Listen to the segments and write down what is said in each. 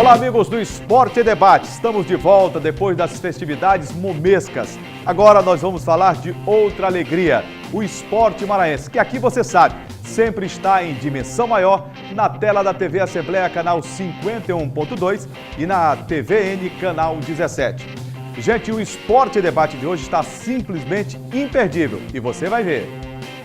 Olá, amigos do Esporte e Debate. Estamos de volta depois das festividades momescas. Agora nós vamos falar de outra alegria, o esporte maranhense, que aqui você sabe, sempre está em dimensão maior na tela da TV Assembleia, canal 51.2 e na TVN, canal 17. Gente, o Esporte e Debate de hoje está simplesmente imperdível e você vai ver.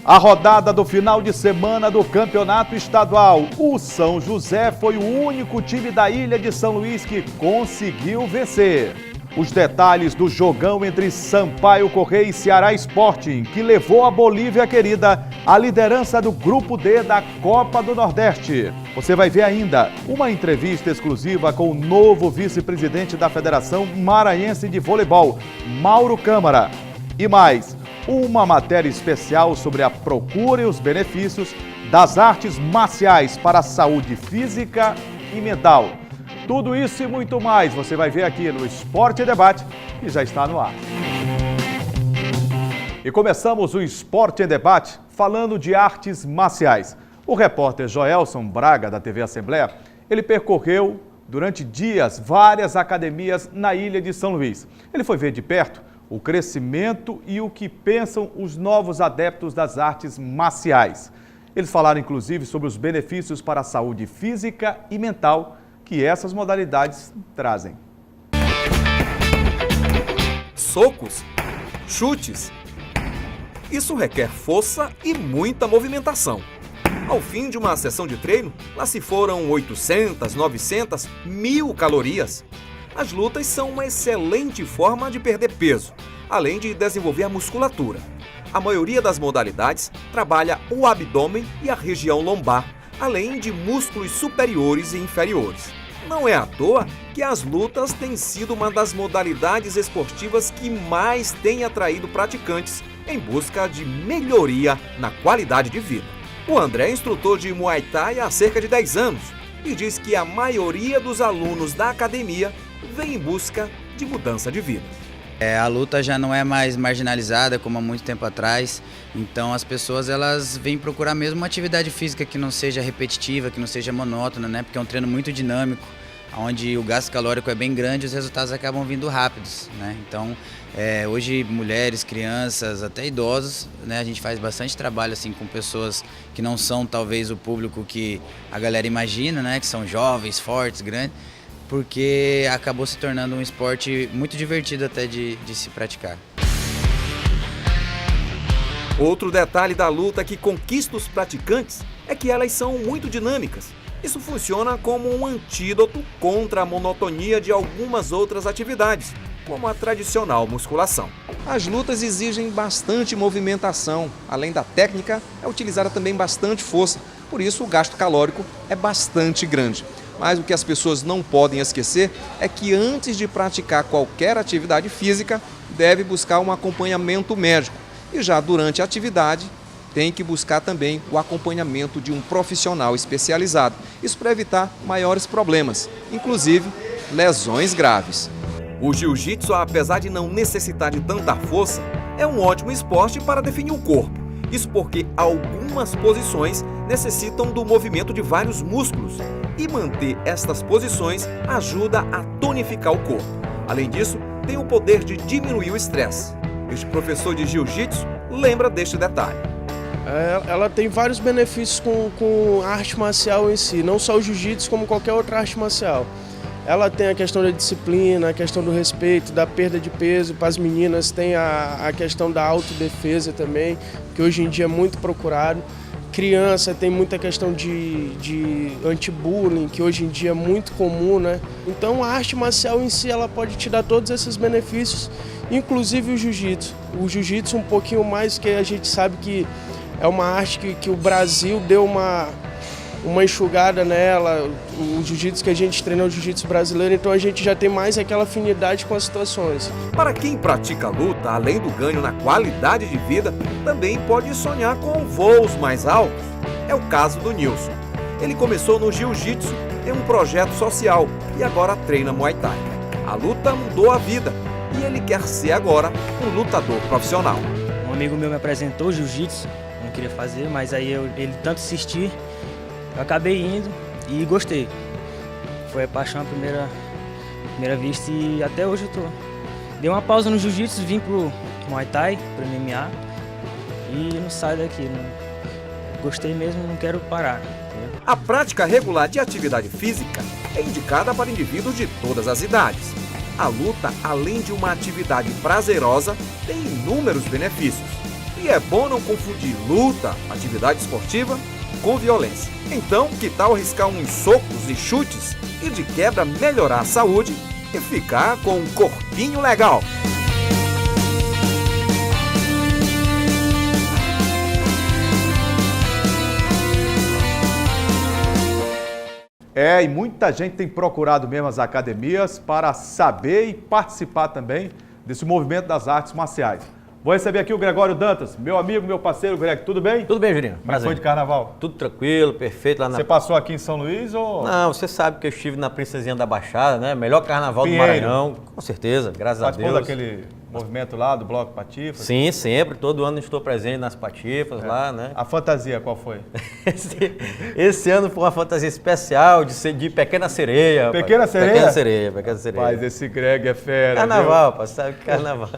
A rodada do final de semana do Campeonato Estadual. O São José foi o único time da Ilha de São Luís que conseguiu vencer. Os detalhes do jogão entre Sampaio Correia e Ceará Sporting, que levou a Bolívia querida à liderança do Grupo D da Copa do Nordeste. Você vai ver ainda uma entrevista exclusiva com o novo vice-presidente da Federação Maranhense de Voleibol, Mauro Câmara. E mais, uma matéria especial sobre a procura e os benefícios das artes marciais para a saúde física e mental. Tudo isso e muito mais você vai ver aqui no Esporte e Debate, que já está no ar. E começamos o Esporte e Debate falando de artes marciais. O repórter Joelson Braga, da TV Assembleia, ele percorreu durante dias várias academias na Ilha de São Luís. Ele foi ver de perto o crescimento e o que pensam os novos adeptos das artes marciais. Eles falaram inclusive sobre os benefícios para a saúde física e mental que essas modalidades trazem. Socos, chutes. Isso requer força e muita movimentação. Ao fim de uma sessão de treino, lá se foram 800, 900, 1000 calorias. As lutas são uma excelente forma de perder peso, além de desenvolver a musculatura. A maioria das modalidades trabalha o abdômen e a região lombar, além de músculos superiores e inferiores. Não é à toa que as lutas têm sido uma das modalidades esportivas que mais tem atraído praticantes em busca de melhoria na qualidade de vida. O André é instrutor de Muay Thai há cerca de 10 anos e diz que a maioria dos alunos da academia vem em busca de mudança de vida. A luta já não é mais marginalizada como há muito tempo atrás, então as pessoas elas vêm procurar mesmo uma atividade física que não seja repetitiva, que não seja monótona, né? Porque é um treino muito dinâmico, onde o gasto calórico é bem grande e os resultados acabam vindo rápidos, né? Então, hoje mulheres, crianças, até idosos, né? A gente faz bastante trabalho assim com pessoas que não são talvez o público que a galera imagina, né? Que são jovens, fortes, grandes, porque acabou se tornando um esporte muito divertido até de se praticar. Outro detalhe da luta que conquista os praticantes é que elas são muito dinâmicas. Isso funciona como um antídoto contra a monotonia de algumas outras atividades, como a tradicional musculação. As lutas exigem bastante movimentação. Além da técnica, é utilizada também bastante força. Por isso, o gasto calórico é bastante grande. Mas o que as pessoas não podem esquecer é que antes de praticar qualquer atividade física, deve buscar um acompanhamento médico. E já durante a atividade, tem que buscar também o acompanhamento de um profissional especializado. Isso para evitar maiores problemas, inclusive lesões graves. O jiu-jitsu, apesar de não necessitar de tanta força, é um ótimo esporte para definir o corpo. Isso porque algumas posições necessitam do movimento de vários músculos e manter estas posições ajuda a tonificar o corpo. Além disso, tem o poder de diminuir o estresse. Este professor de jiu-jitsu lembra deste detalhe. Ela tem vários benefícios com a arte marcial em si, não só o jiu-jitsu como qualquer outra arte marcial. Ela tem a questão da disciplina, a questão do respeito, da perda de peso. Para as meninas tem a questão da autodefesa também, que hoje em dia é muito procurado. Criança tem muita questão de anti-bullying, que hoje em dia é muito comum, né? Então a arte marcial em si ela pode te dar todos esses benefícios, inclusive o jiu-jitsu. O jiu-jitsu um pouquinho mais, que a gente sabe que é uma arte que o Brasil deu uma enxugada nela. O jiu-jitsu que a gente treina é o jiu-jitsu brasileiro, então a gente já tem mais aquela afinidade com as situações. Para quem pratica a luta, além do ganho na qualidade de vida, também pode sonhar com voos mais altos. É o caso do Nilson. Ele começou no jiu-jitsu em um projeto social e agora treina Muay Thai. A luta mudou a vida e ele quer ser agora um lutador profissional. Um amigo meu me apresentou jiu-jitsu, não queria fazer, mas aí ele tanto insistir, eu acabei indo e gostei. Foi a paixão à primeira vista e até hoje eu tô. Dei uma pausa no jiu-jitsu, vim pro Muay Thai, pro MMA e não saio daqui. Gostei mesmo, não quero parar. Entendeu? A prática regular de atividade física é indicada para indivíduos de todas as idades. A luta, além de uma atividade prazerosa, tem inúmeros benefícios. E é bom não confundir luta, atividade esportiva, com violência. Então, que tal arriscar uns socos e chutes e de quebra melhorar a saúde e ficar com um corpinho legal? E muita gente tem procurado mesmo as academias para saber e participar também desse movimento das artes marciais. Vou receber aqui o Gregório Dantas, meu amigo, meu parceiro, Greg, tudo bem? Tudo bem, Julinho. Como foi de carnaval? Tudo tranquilo, perfeito lá na... Você passou aqui em São Luís ou... Não, você sabe que eu estive na Princesinha da Baixada, né? Melhor carnaval Pinheiro. do Maranhão, com certeza, graças a Deus. Participou daquele movimento lá do Bloco Patifa? Sim, sempre, todo ano estou presente nas patifas lá, né? A fantasia qual foi? Esse ano foi uma fantasia especial de Pequena Sereia. Pequena rapaz. Sereia? Pequena Sereia. Mas esse Greg é fera, Carnaval, rapaz, sabe que carnaval.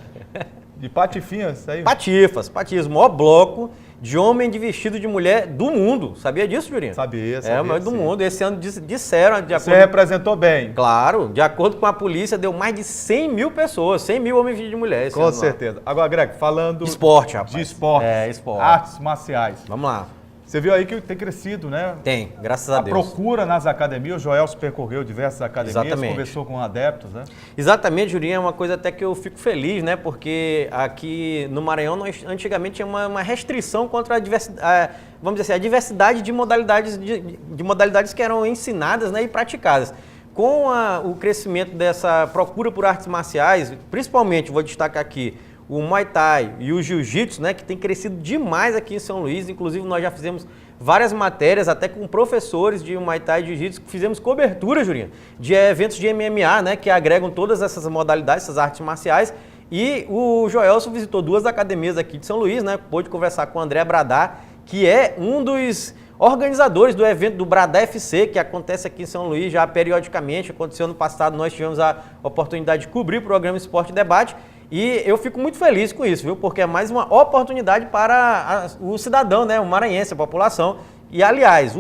De patifinhas, isso aí? Patifas, o maior bloco de homem de vestido de mulher do mundo. Sabia disso, Julinho? Sabia. É, o maior do mundo. Esse ano disseram... De Você representou bem. Claro, de acordo com a polícia, deu mais de 100 mil pessoas, 100 mil homens vestidos de mulher. Com certeza. Agora, Greg, falando... Esporte, rapaz. De esporte. Esporte. Artes marciais. Vamos lá. Você viu aí que tem crescido, né? Tem, graças a Deus. Procura nas academias, o Joel se percorreu diversas academias, Exatamente. Conversou com adeptos, né? Exatamente, Julinho, é uma coisa até que eu fico feliz, né? Porque aqui no Maranhão, nós antigamente tinha uma restrição contra a diversidade, vamos dizer assim, a diversidade de modalidades, de modalidades que eram ensinadas, né, e praticadas. Com o crescimento dessa procura por artes marciais, principalmente, vou destacar aqui, o Muay Thai e o Jiu-Jitsu, né, que tem crescido demais aqui em São Luís. Inclusive, nós já fizemos várias matérias, até com professores de Muay Thai e Jiu-Jitsu, fizemos cobertura, Julinho, de eventos de MMA, né, que agregam todas essas modalidades, essas artes marciais. E o Joelson visitou 2 academias aqui de São Luís, né, pôde conversar com o André Bradar, que é um dos organizadores do evento do Bradar FC, que acontece aqui em São Luís já periodicamente. Aconteceu ano passado, nós tivemos a oportunidade de cobrir o programa Esporte e Debate. E eu fico muito feliz com isso, viu? Porque é mais uma oportunidade para o cidadão, né? O maranhense, a população. E, aliás,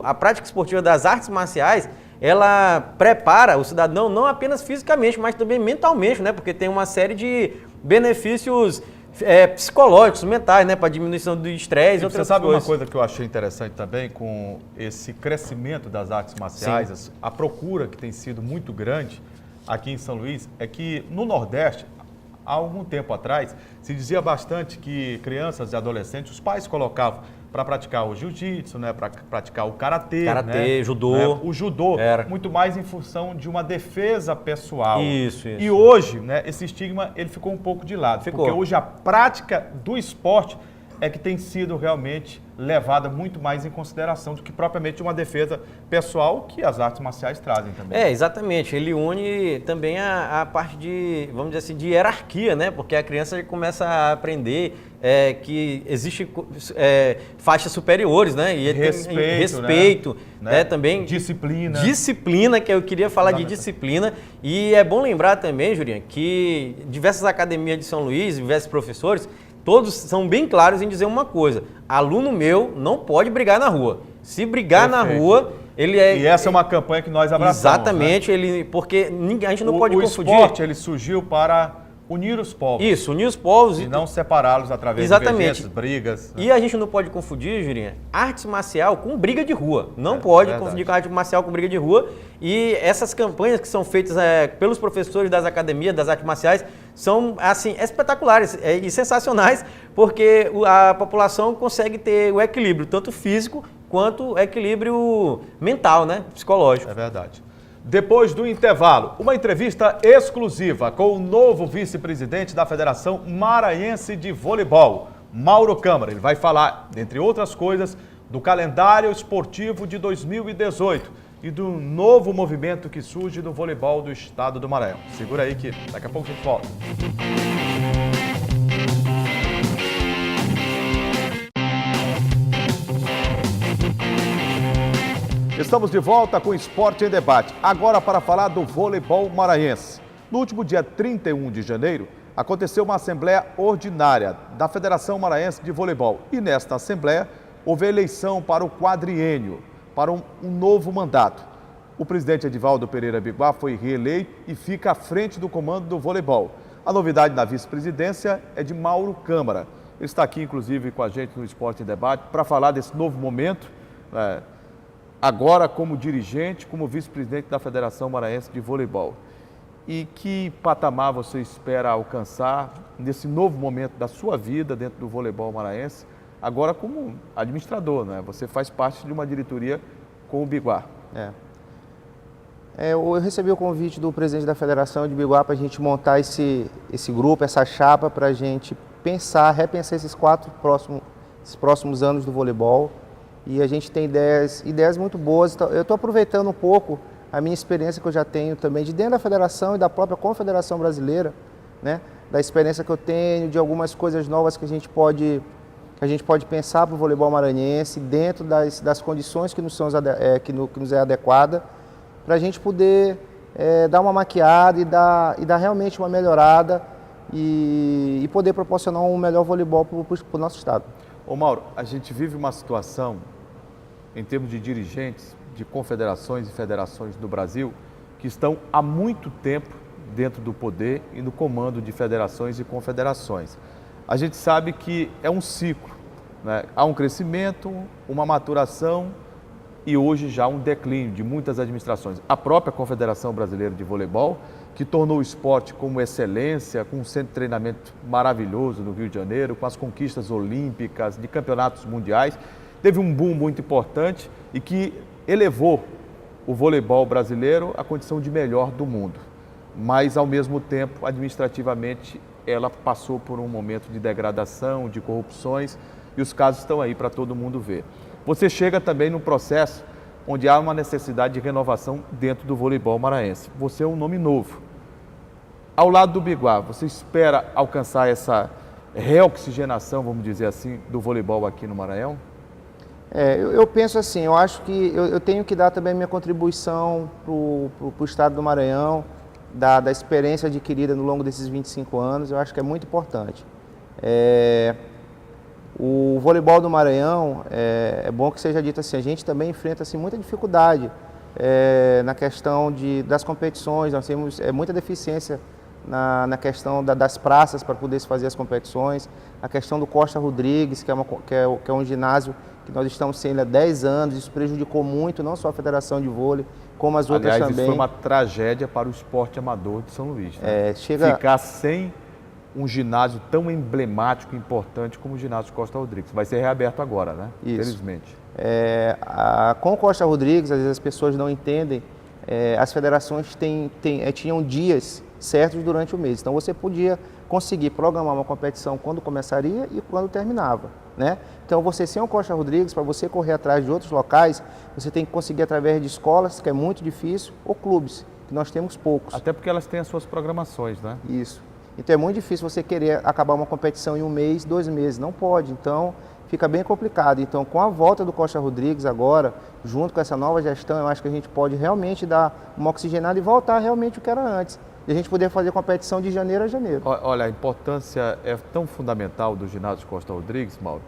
a prática esportiva das artes marciais, ela prepara o cidadão não apenas fisicamente, mas também mentalmente, né? Porque tem uma série de benefícios psicológicos, mentais, né? Para diminuição do estresse e outras coisas. Você sabe uma coisa que eu achei interessante também com esse crescimento das artes marciais, a procura que tem sido muito grande aqui em São Luís, é que no Nordeste, há algum tempo atrás, se dizia bastante que crianças e adolescentes, os pais colocavam para praticar o jiu-jitsu, né, para praticar o karatê, né, judô. Né, o judô, Era. muito mais em função de uma defesa pessoal. Isso. E hoje, né, esse estigma ele ficou um pouco de lado, Ficou. porque hoje a prática do esporte é que tem sido realmente levada muito mais em consideração do que propriamente uma defesa pessoal que as artes marciais trazem também. Exatamente. Ele une também a parte de, vamos dizer assim, de hierarquia, né? Porque a criança começa a aprender que existem faixas superiores, né? E respeito, né? Também. Disciplina. Disciplina, que eu queria falar de disciplina. E é bom lembrar também, Julinho, que diversas academias de São Luís, diversos professores, todos são bem claros em dizer uma coisa: aluno meu não pode brigar na rua. Se brigar na rua, ele é... E essa é uma campanha que nós abraçamos. Exatamente, né? Porque a gente não pode confundir... O esporte, ele surgiu para unir os povos. Isso, unir os povos. E não separá-los através de divergências, brigas. E a gente não pode confundir, Julinha, arte marcial com briga de rua. Não pode confundir com arte marcial com briga de rua. E essas campanhas que são feitas pelos professores das academias, das artes marciais, são, assim, espetaculares e sensacionais, porque a população consegue ter o equilíbrio, tanto físico quanto o equilíbrio mental, né? Psicológico. É verdade. Depois do intervalo, uma entrevista exclusiva com o novo vice-presidente da Federação Maranhense de Voleibol, Mauro Câmara. Ele vai falar, entre outras coisas, do calendário esportivo de 2018 e do novo movimento que surge do voleibol do estado do Maranhão. Segura aí que daqui a pouco a gente volta. Estamos de volta com Esporte em Debate, agora para falar do voleibol maranhense. No último dia 31 de janeiro, aconteceu uma assembleia ordinária da Federação Maranhense de Voleibol. E nesta assembleia, houve eleição para o quadriênio, para um novo mandato. O presidente Edivaldo Pereira Biguá foi reeleito e fica à frente do comando do voleibol. A novidade na vice-presidência é de Mauro Câmara. Ele está aqui, inclusive, com a gente no Esporte em Debate para falar desse novo momento, agora como dirigente, como vice-presidente da Federação Maranhense de Voleibol. E que patamar você espera alcançar nesse novo momento da sua vida dentro do voleibol maranhense, agora como administrador, né? Você faz parte de uma diretoria com o Biguá. Eu recebi o convite do presidente da Federação de Biguá para a gente montar esse grupo, essa chapa, para a gente repensar esses próximos anos do voleibol. E a gente tem ideias muito boas. Então, eu estou aproveitando um pouco a minha experiência que eu já tenho também de dentro da federação e da própria Confederação Brasileira, né? Da experiência que eu tenho, de algumas coisas novas que a gente pode pensar para o voleibol maranhense, dentro das condições que nos é adequada, para a gente poder dar uma maquiada e dar realmente uma melhorada e poder proporcionar um melhor voleibol para o nosso estado. Ô Mauro, a gente vive uma situação, em termos de dirigentes, de confederações e federações do Brasil, que estão há muito tempo dentro do poder e no comando de federações e confederações. A gente sabe que é um ciclo, né? Há um crescimento, uma maturação e hoje já um declínio de muitas administrações. A própria Confederação Brasileira de Voleibol, que tornou o esporte como excelência, com um centro de treinamento maravilhoso no Rio de Janeiro, com as conquistas olímpicas, de campeonatos mundiais, teve um boom muito importante e que elevou o voleibol brasileiro à condição de melhor do mundo. Mas, ao mesmo tempo, administrativamente, ela passou por um momento de degradação, de corrupções, e os casos estão aí para todo mundo ver. Você chega também num processo onde há uma necessidade de renovação dentro do voleibol maranhense. Você é um nome novo. Ao lado do Biguá, você espera alcançar essa reoxigenação, vamos dizer assim, do voleibol aqui no Maranhão? Eu penso assim, eu acho que eu tenho que dar também minha contribuição para o estado do Maranhão, da experiência adquirida no longo desses 25 anos, eu acho que é muito importante. O voleibol do Maranhão, é bom que seja dito assim, a gente também enfrenta assim, muita dificuldade na questão das competições, nós temos muita deficiência na questão das praças para poder se fazer as competições, a questão do Costa Rodrigues, que é um ginásio que nós estamos sem ele há 10 anos, isso prejudicou muito, não só a Federação de Vôlei, como as outras também. Aliás, isso foi uma tragédia para o esporte amador de São Luís, né? Ficar sem um ginásio tão emblemático e importante como o ginásio Costa Rodrigues. Vai ser reaberto agora, né? Isso. Felizmente. Com o Costa Rodrigues, às vezes as pessoas não entendem, as federações tinham dias certos durante o mês. Então você podia conseguir programar uma competição quando começaria e quando terminava, né? Então você sem o Costa Rodrigues, para você correr atrás de outros locais, você tem que conseguir através de escolas, que é muito difícil, ou clubes, que nós temos poucos. Até porque elas têm as suas programações, né? Isso. Então é muito difícil você querer acabar uma competição em 1 mês, 2 meses, não pode. Então fica bem complicado. Então com a volta do Costa Rodrigues agora, junto com essa nova gestão, eu acho que a gente pode realmente dar uma oxigenada e voltar realmente o que era antes. E a gente poder fazer competição de janeiro a janeiro. Olha, a importância é tão fundamental do ginásio Costa Rodrigues, Mauro,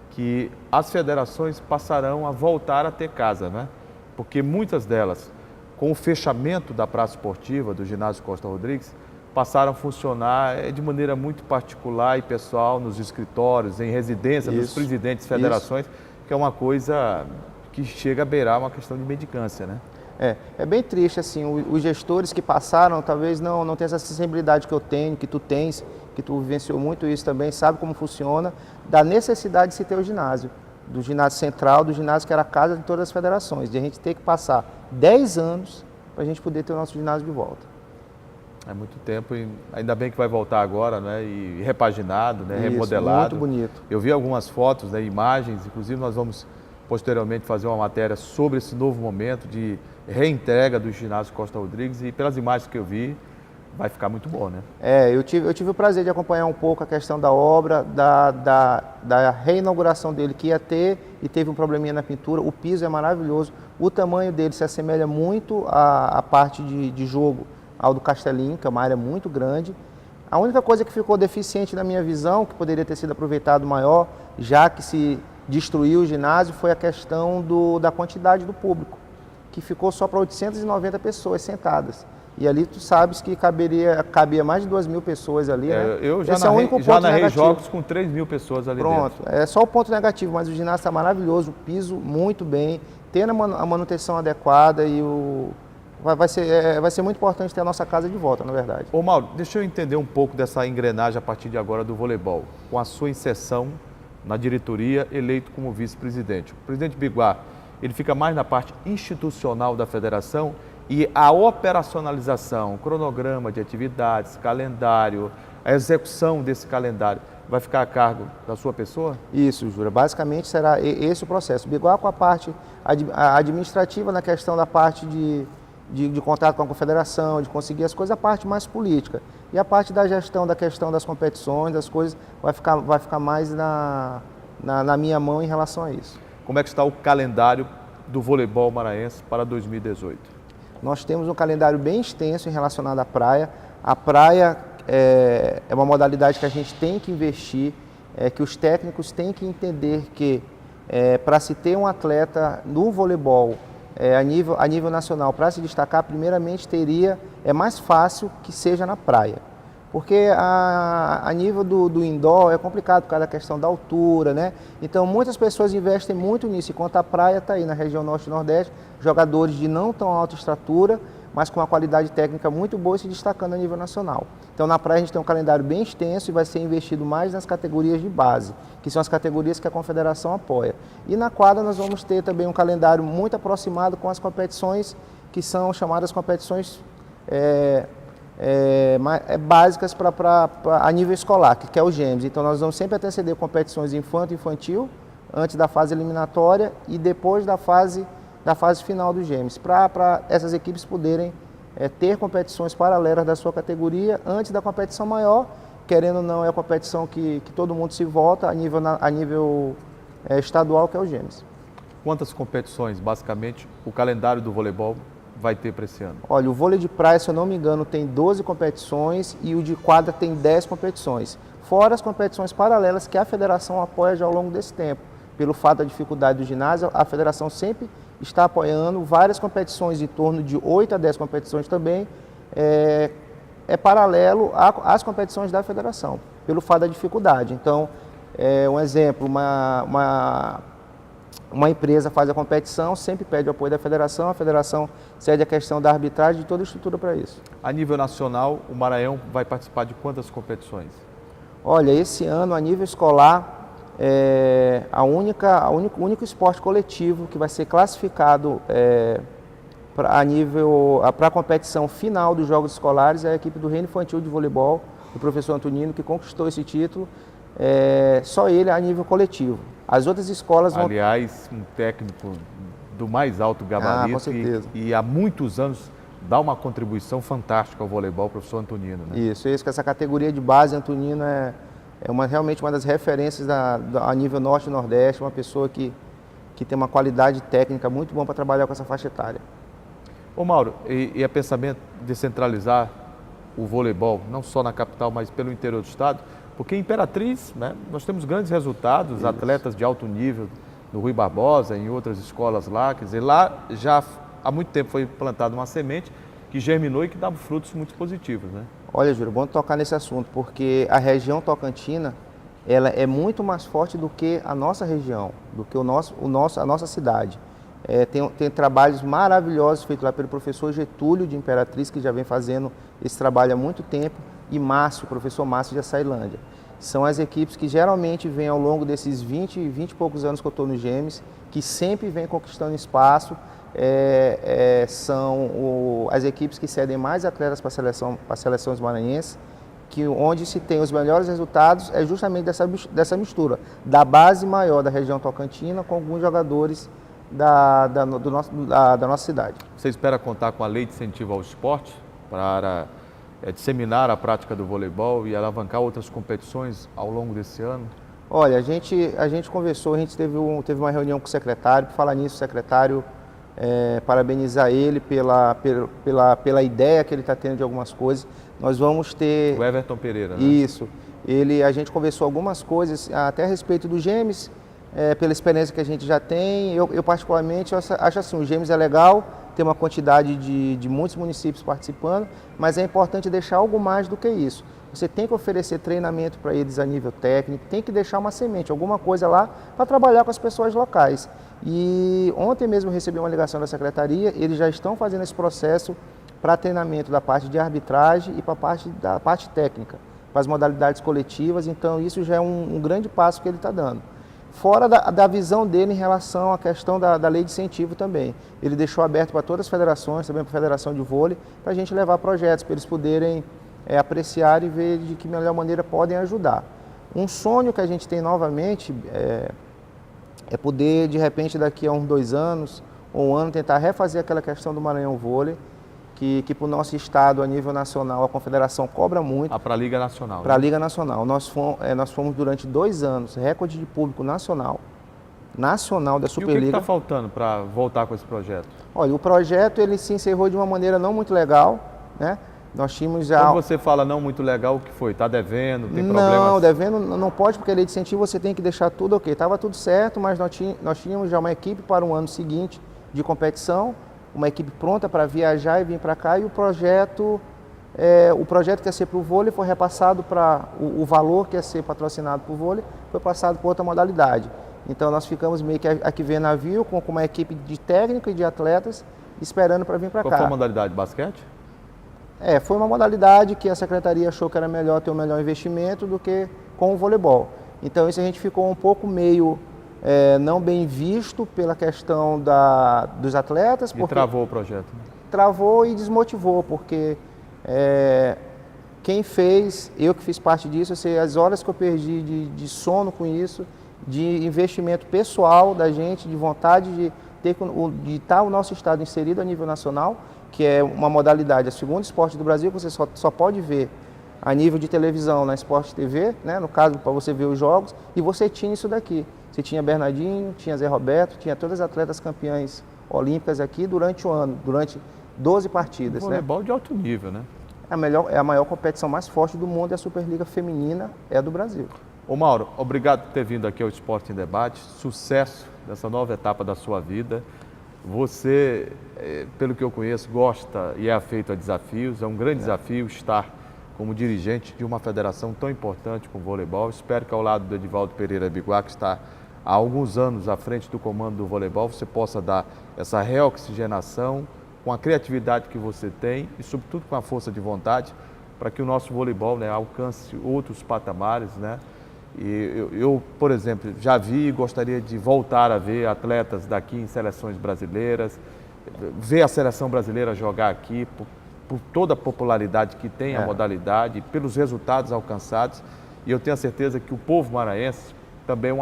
que as federações passarão a voltar a ter casa, né? Porque muitas delas, com o fechamento da praça esportiva do ginásio Costa Rodrigues, passaram a funcionar de maneira muito particular e pessoal nos escritórios, em residência dos presidentes de federações, que é uma coisa que chega a beirar uma questão de mendicância, né? É bem triste, assim, os gestores que passaram talvez não tenham essa sensibilidade que eu tenho, que tu tens, que tu vivenciou muito isso também, sabe como funciona, da necessidade de se ter o ginásio, do ginásio central, do ginásio que era a casa de todas as federações, de a gente ter que passar 10 anos para a gente poder ter o nosso ginásio de volta. É muito tempo e ainda bem que vai voltar agora, né? E repaginado, né? Isso, Remodelado. muito bonito. Eu vi algumas fotos, né? Imagens, inclusive nós vamos posteriormente fazer uma matéria sobre esse novo momento de reentrega do ginásio Costa Rodrigues e pelas imagens que eu vi, vai ficar muito bom, né? Eu tive o prazer de acompanhar um pouco a questão da obra, da reinauguração dele que ia ter e teve um probleminha na pintura. O piso é maravilhoso, o tamanho dele se assemelha muito à parte de jogo ao do Castelinho, que é uma área muito grande. A única coisa que ficou deficiente na minha visão, que poderia ter sido aproveitado maior, já que se destruiu o ginásio, foi a questão da quantidade do público, que ficou só para 890 pessoas sentadas. E ali tu sabes que cabia mais de 2.000 pessoas ali, né? Eu já Esse é o único ponto narrei negativo. jogos com 3.000 pessoas ali Pronto, dentro. é só o ponto negativo, mas o ginásio está maravilhoso, o piso muito bem, tendo a manutenção adequada e vai ser muito importante ter a nossa casa de volta, na verdade. Ô Mauro, deixa eu entender um pouco dessa engrenagem a partir de agora do voleibol, com a sua inserção na diretoria, eleito como vice-presidente. O presidente Biguá, ele fica mais na parte institucional da federação e a operacionalização, cronograma de atividades, calendário, a execução desse calendário, vai ficar a cargo da sua pessoa? Isso, Jura. Basicamente será esse o processo. Biguá com a parte administrativa na questão da parte de contato com a confederação, de conseguir as coisas, a parte mais política. E a parte da gestão, da questão das competições, das coisas, vai ficar mais na minha mão em relação a isso. Como é que está o calendário do voleibol maranhense para 2018? Nós temos um calendário bem extenso em relacionado à praia. A praia é uma modalidade que a gente tem que investir, que os técnicos têm que entender que para se ter um atleta no voleibol a nível nacional, para se destacar, primeiramente é mais fácil que seja na praia. Porque a nível do indoor é complicado por causa da questão da altura, né? Então muitas pessoas investem muito nisso, enquanto a praia está aí na região norte e nordeste, jogadores de não tão alta estatura, mas com uma qualidade técnica muito boa e se destacando a nível nacional. Então na praia a gente tem um calendário bem extenso e vai ser investido mais nas categorias de base, que são as categorias que a confederação apoia. E na quadra nós vamos ter também um calendário muito aproximado com as competições que são chamadas competições básicas a nível escolar, que é o GEMS. Então nós vamos sempre anteceder competições infantil, antes da fase eliminatória e depois da fase final do GEMS, para essas equipes poderem ter competições paralelas da sua categoria antes da competição maior. Querendo ou não, é a competição que todo mundo se volta a nível estadual, que é o GEMS. Quantas competições, basicamente, o calendário do voleibol vai ter para esse ano? Olha, o vôlei de praia, se eu não me engano, tem 12 competições e o de quadra tem 10 competições. Fora as competições paralelas que a federação apoia já ao longo desse tempo. Pelo fato da dificuldade do ginásio, a federação sempre está apoiando várias competições, em torno de 8 a 10 competições também, paralelo às competições da federação, pelo fato da dificuldade. Então, um exemplo, uma empresa faz a competição, sempre pede o apoio da federação, a federação cede a questão da arbitragem e toda a estrutura para isso. A nível nacional, o Maranhão vai participar de quantas competições? Olha, esse ano, a nível escolar, o único esporte coletivo que vai ser classificado para a competição final dos Jogos Escolares é a equipe do Reino Infantil de Voleibol, do professor Antonino, que conquistou esse título, só ele a nível coletivo. As outras escolas vão... Aliás, um técnico do mais alto gabarito com certeza. E há muitos anos dá uma contribuição fantástica ao voleibol, o professor Antonino. Né? Isso, que essa categoria de base, Antonino realmente uma das referências a nível norte e nordeste, uma pessoa que tem uma qualidade técnica muito boa para trabalhar com essa faixa etária. Ô Mauro, e é pensamento de descentralizar o voleibol, não só na capital, mas pelo interior do estado? Porque em Imperatriz, né, nós temos grandes resultados, isso. Atletas de alto nível, no Rui Barbosa, em outras escolas lá, quer dizer, lá já há muito tempo foi plantada uma semente que germinou e que dá frutos muito positivos, né? Olha, Júlio, bom tocar nesse assunto, porque a região tocantina, ela é muito mais forte do que a nossa região, do que a nossa cidade. Tem trabalhos maravilhosos feitos lá pelo professor Getúlio de Imperatriz, que já vem fazendo esse trabalho há muito tempo, e Márcio, o professor Márcio de Açailândia. São as equipes que geralmente vêm ao longo desses 20 e poucos anos que eu estou no GEMS, que sempre vêm conquistando espaço, são as equipes que cedem mais atletas para as seleções maranhenses, onde se tem os melhores resultados é justamente dessa mistura, da base maior da região tocantina com alguns jogadores da nossa cidade. Você espera contar com a lei de incentivo ao esporte para disseminar a prática do voleibol e alavancar outras competições ao longo desse ano? Olha, a gente conversou, a gente teve uma reunião com o secretário. Por falar nisso, o secretário, parabenizar ele pela ideia que ele está tendo de algumas coisas. Nós vamos ter... O Everton Pereira, né? Isso. A gente conversou algumas coisas, até a respeito do Gêmeos, pela experiência que a gente já tem. Eu particularmente, acho assim, o Gêmeos é legal, tem uma quantidade de muitos municípios participando, mas é importante deixar algo mais do que isso. Você tem que oferecer treinamento para eles a nível técnico, tem que deixar uma semente, alguma coisa lá para trabalhar com as pessoas locais. E ontem mesmo eu recebi uma ligação da secretaria, eles já estão fazendo esse processo para treinamento da parte de arbitragem e para da parte técnica, para as modalidades coletivas. Então isso já é um grande passo que ele está dando. Fora da visão dele em relação à questão da lei de incentivo também. Ele deixou aberto para todas as federações, também para a Federação de Vôlei, para a gente levar projetos, para eles poderem apreciar e ver de que melhor maneira podem ajudar. Um sonho que a gente tem novamente é poder, de repente, daqui a uns 2 anos ou um ano, tentar refazer aquela questão do Maranhão Vôlei, que para o nosso estado, a nível nacional, a confederação cobra muito. Para a Liga Nacional. Para a Liga Nacional. Nós fomos durante 2 anos, recorde de público nacional da Superliga. E o que está faltando para voltar com esse projeto? Olha, o projeto ele se encerrou de uma maneira não muito legal, né? Nós tínhamos já... Quando você fala não muito legal, o que foi? Está devendo? Tem problemas? Não, devendo não pode, porque a lei de incentivo você tem que deixar tudo ok. Estava tudo certo, mas nós tínhamos já uma equipe para o ano seguinte de competição, uma equipe pronta para viajar e vir para cá, e o projeto que ia ser para o vôlei foi repassado para o valor que ia ser patrocinado para o vôlei, foi passado para outra modalidade. Então nós ficamos meio que aqui vendo navio com uma equipe de técnico e de atletas esperando para vir para cá. Qual foi a modalidade? Basquete? Foi uma modalidade que a secretaria achou que era melhor ter um melhor investimento do que com o voleibol. Então isso a gente ficou um pouco meio não bem visto pela questão dos atletas. E travou o projeto? Travou e desmotivou, porque quem fez, eu que fiz parte disso, eu sei as horas que eu perdi de sono com isso, de investimento pessoal da gente, de vontade de estar o nosso estado inserido a nível nacional, que é uma modalidade, o segundo esporte do Brasil, que você só pode ver a nível de televisão, na Sport TV, né, no caso, para você ver os jogos, e você tinha isso daqui. Você tinha Bernardinho, tinha Zé Roberto, tinha todas as atletas campeãs olímpicas aqui durante o ano, durante 12 partidas. Voleibol, né? De alto nível, né? É a maior competição mais forte do mundo, e a Superliga Feminina é do Brasil. Ô Mauro, obrigado por ter vindo aqui ao Esporte em Debate, sucesso nessa nova etapa da sua vida. Você, pelo que eu conheço, gosta e é afeito a desafios, é um grande desafio estar como dirigente de uma federação tão importante como o voleibol. Espero que ao lado do Edivaldo Pereira Biguá, que está há alguns anos à frente do comando do voleibol, você possa dar essa reoxigenação com a criatividade que você tem e, sobretudo, com a força de vontade para que o nosso voleibol, né, alcance outros patamares, né? E eu, por exemplo, já vi e gostaria de voltar a ver atletas daqui em seleções brasileiras, ver a seleção brasileira jogar aqui por toda a popularidade que tem a modalidade, pelos resultados alcançados. E eu tenho a certeza que o povo maranhense também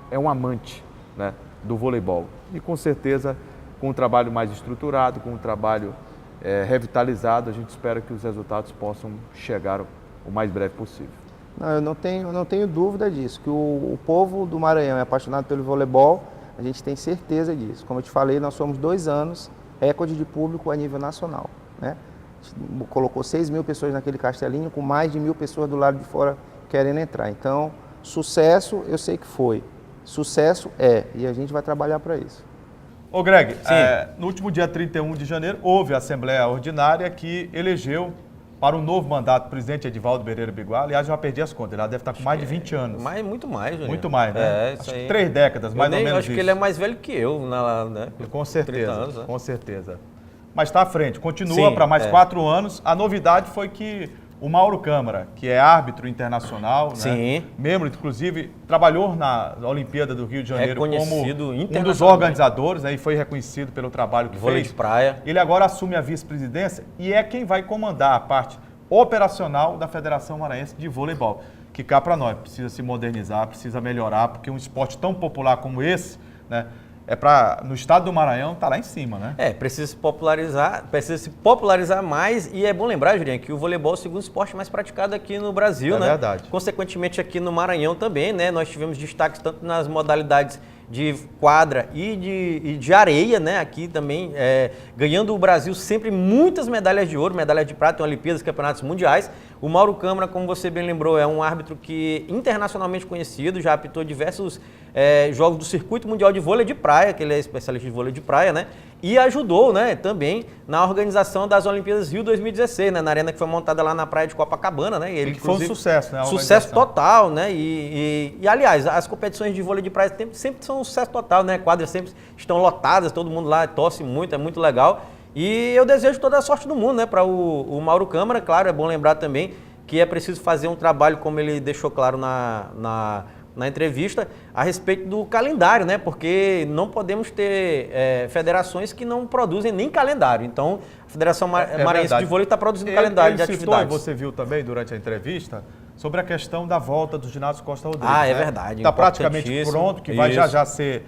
é um amante, né, do voleibol. E com certeza, com um trabalho mais estruturado, com um trabalho revitalizado, a gente espera que os resultados possam chegar o mais breve possível. Não, eu não tenho dúvida disso, que o povo do Maranhão é apaixonado pelo voleibol, a gente tem certeza disso. Como eu te falei, nós somos 2 anos, recorde de público a nível nacional, né? A gente colocou 6 mil pessoas naquele castelinho, com mais de 1.000 pessoas do lado de fora querendo entrar. Então, sucesso eu sei que foi, sucesso e a gente vai trabalhar para isso. Ô Greg, no último dia 31 de janeiro, houve a Assembleia Ordinária que elegeu para um novo mandato o presidente Edivaldo Pereira Biguá. Aliás, eu já perdi as contas, ele deve estar com mais de 20 anos. Muito mais, Juninho. Muito mais, né? Isso acho aí. que 3 décadas, mais ou menos acho que ele é mais velho que eu, né? Com certeza, 30 anos, né? com certeza. Mas está à frente, continua para mais 4 anos. A novidade foi que o Mauro Câmara, que é árbitro internacional, né? Membro, inclusive, trabalhou na Olimpíada do Rio de Janeiro como um dos organizadores, né? E foi reconhecido pelo trabalho que vôlei fez. De praia. Ele agora assume a vice-presidência e é quem vai comandar a parte operacional da Federação Maranhense de Voleibol, que cá para nós precisa se modernizar, precisa melhorar, porque um esporte tão popular como esse, né, no estado do Maranhão, tá lá em cima, né? Precisa se popularizar mais, e é bom lembrar, Juliano, que o voleibol é o segundo esporte mais praticado aqui no Brasil, né? É verdade. Consequentemente, aqui no Maranhão também, né? Nós tivemos destaques tanto nas modalidades de quadra e de areia, né? Aqui também, ganhando o Brasil sempre muitas medalhas de ouro, medalhas de prata em Olimpíadas, campeonatos mundiais. O Mauro Câmara, como você bem lembrou, é um árbitro que internacionalmente conhecido, já apitou diversos jogos do Circuito Mundial de Vôlei de Praia, que ele é especialista de vôlei de praia, né? E ajudou, né, também na organização das Olimpíadas Rio 2016, né, na arena que foi montada lá na praia de Copacabana, né? E que foi um sucesso, né? Sucesso total, né? E aliás, as competições de vôlei de praia sempre são um sucesso total, né? Quadras sempre estão lotadas, todo mundo lá torce muito, é muito legal. E eu desejo toda a sorte do mundo, né, para o Mauro Câmara. Claro, é bom lembrar também que é preciso fazer um trabalho, como ele deixou claro na entrevista, a respeito do calendário, né? Porque não podemos ter federações que não produzem nem calendário. Então, a Federação Maranhense de Vôlei está produzindo calendário de atividades. Você viu também durante a entrevista sobre a questão da volta do ginásio Costa Rodrigues. É verdade. Está praticamente pronto, que vai já ser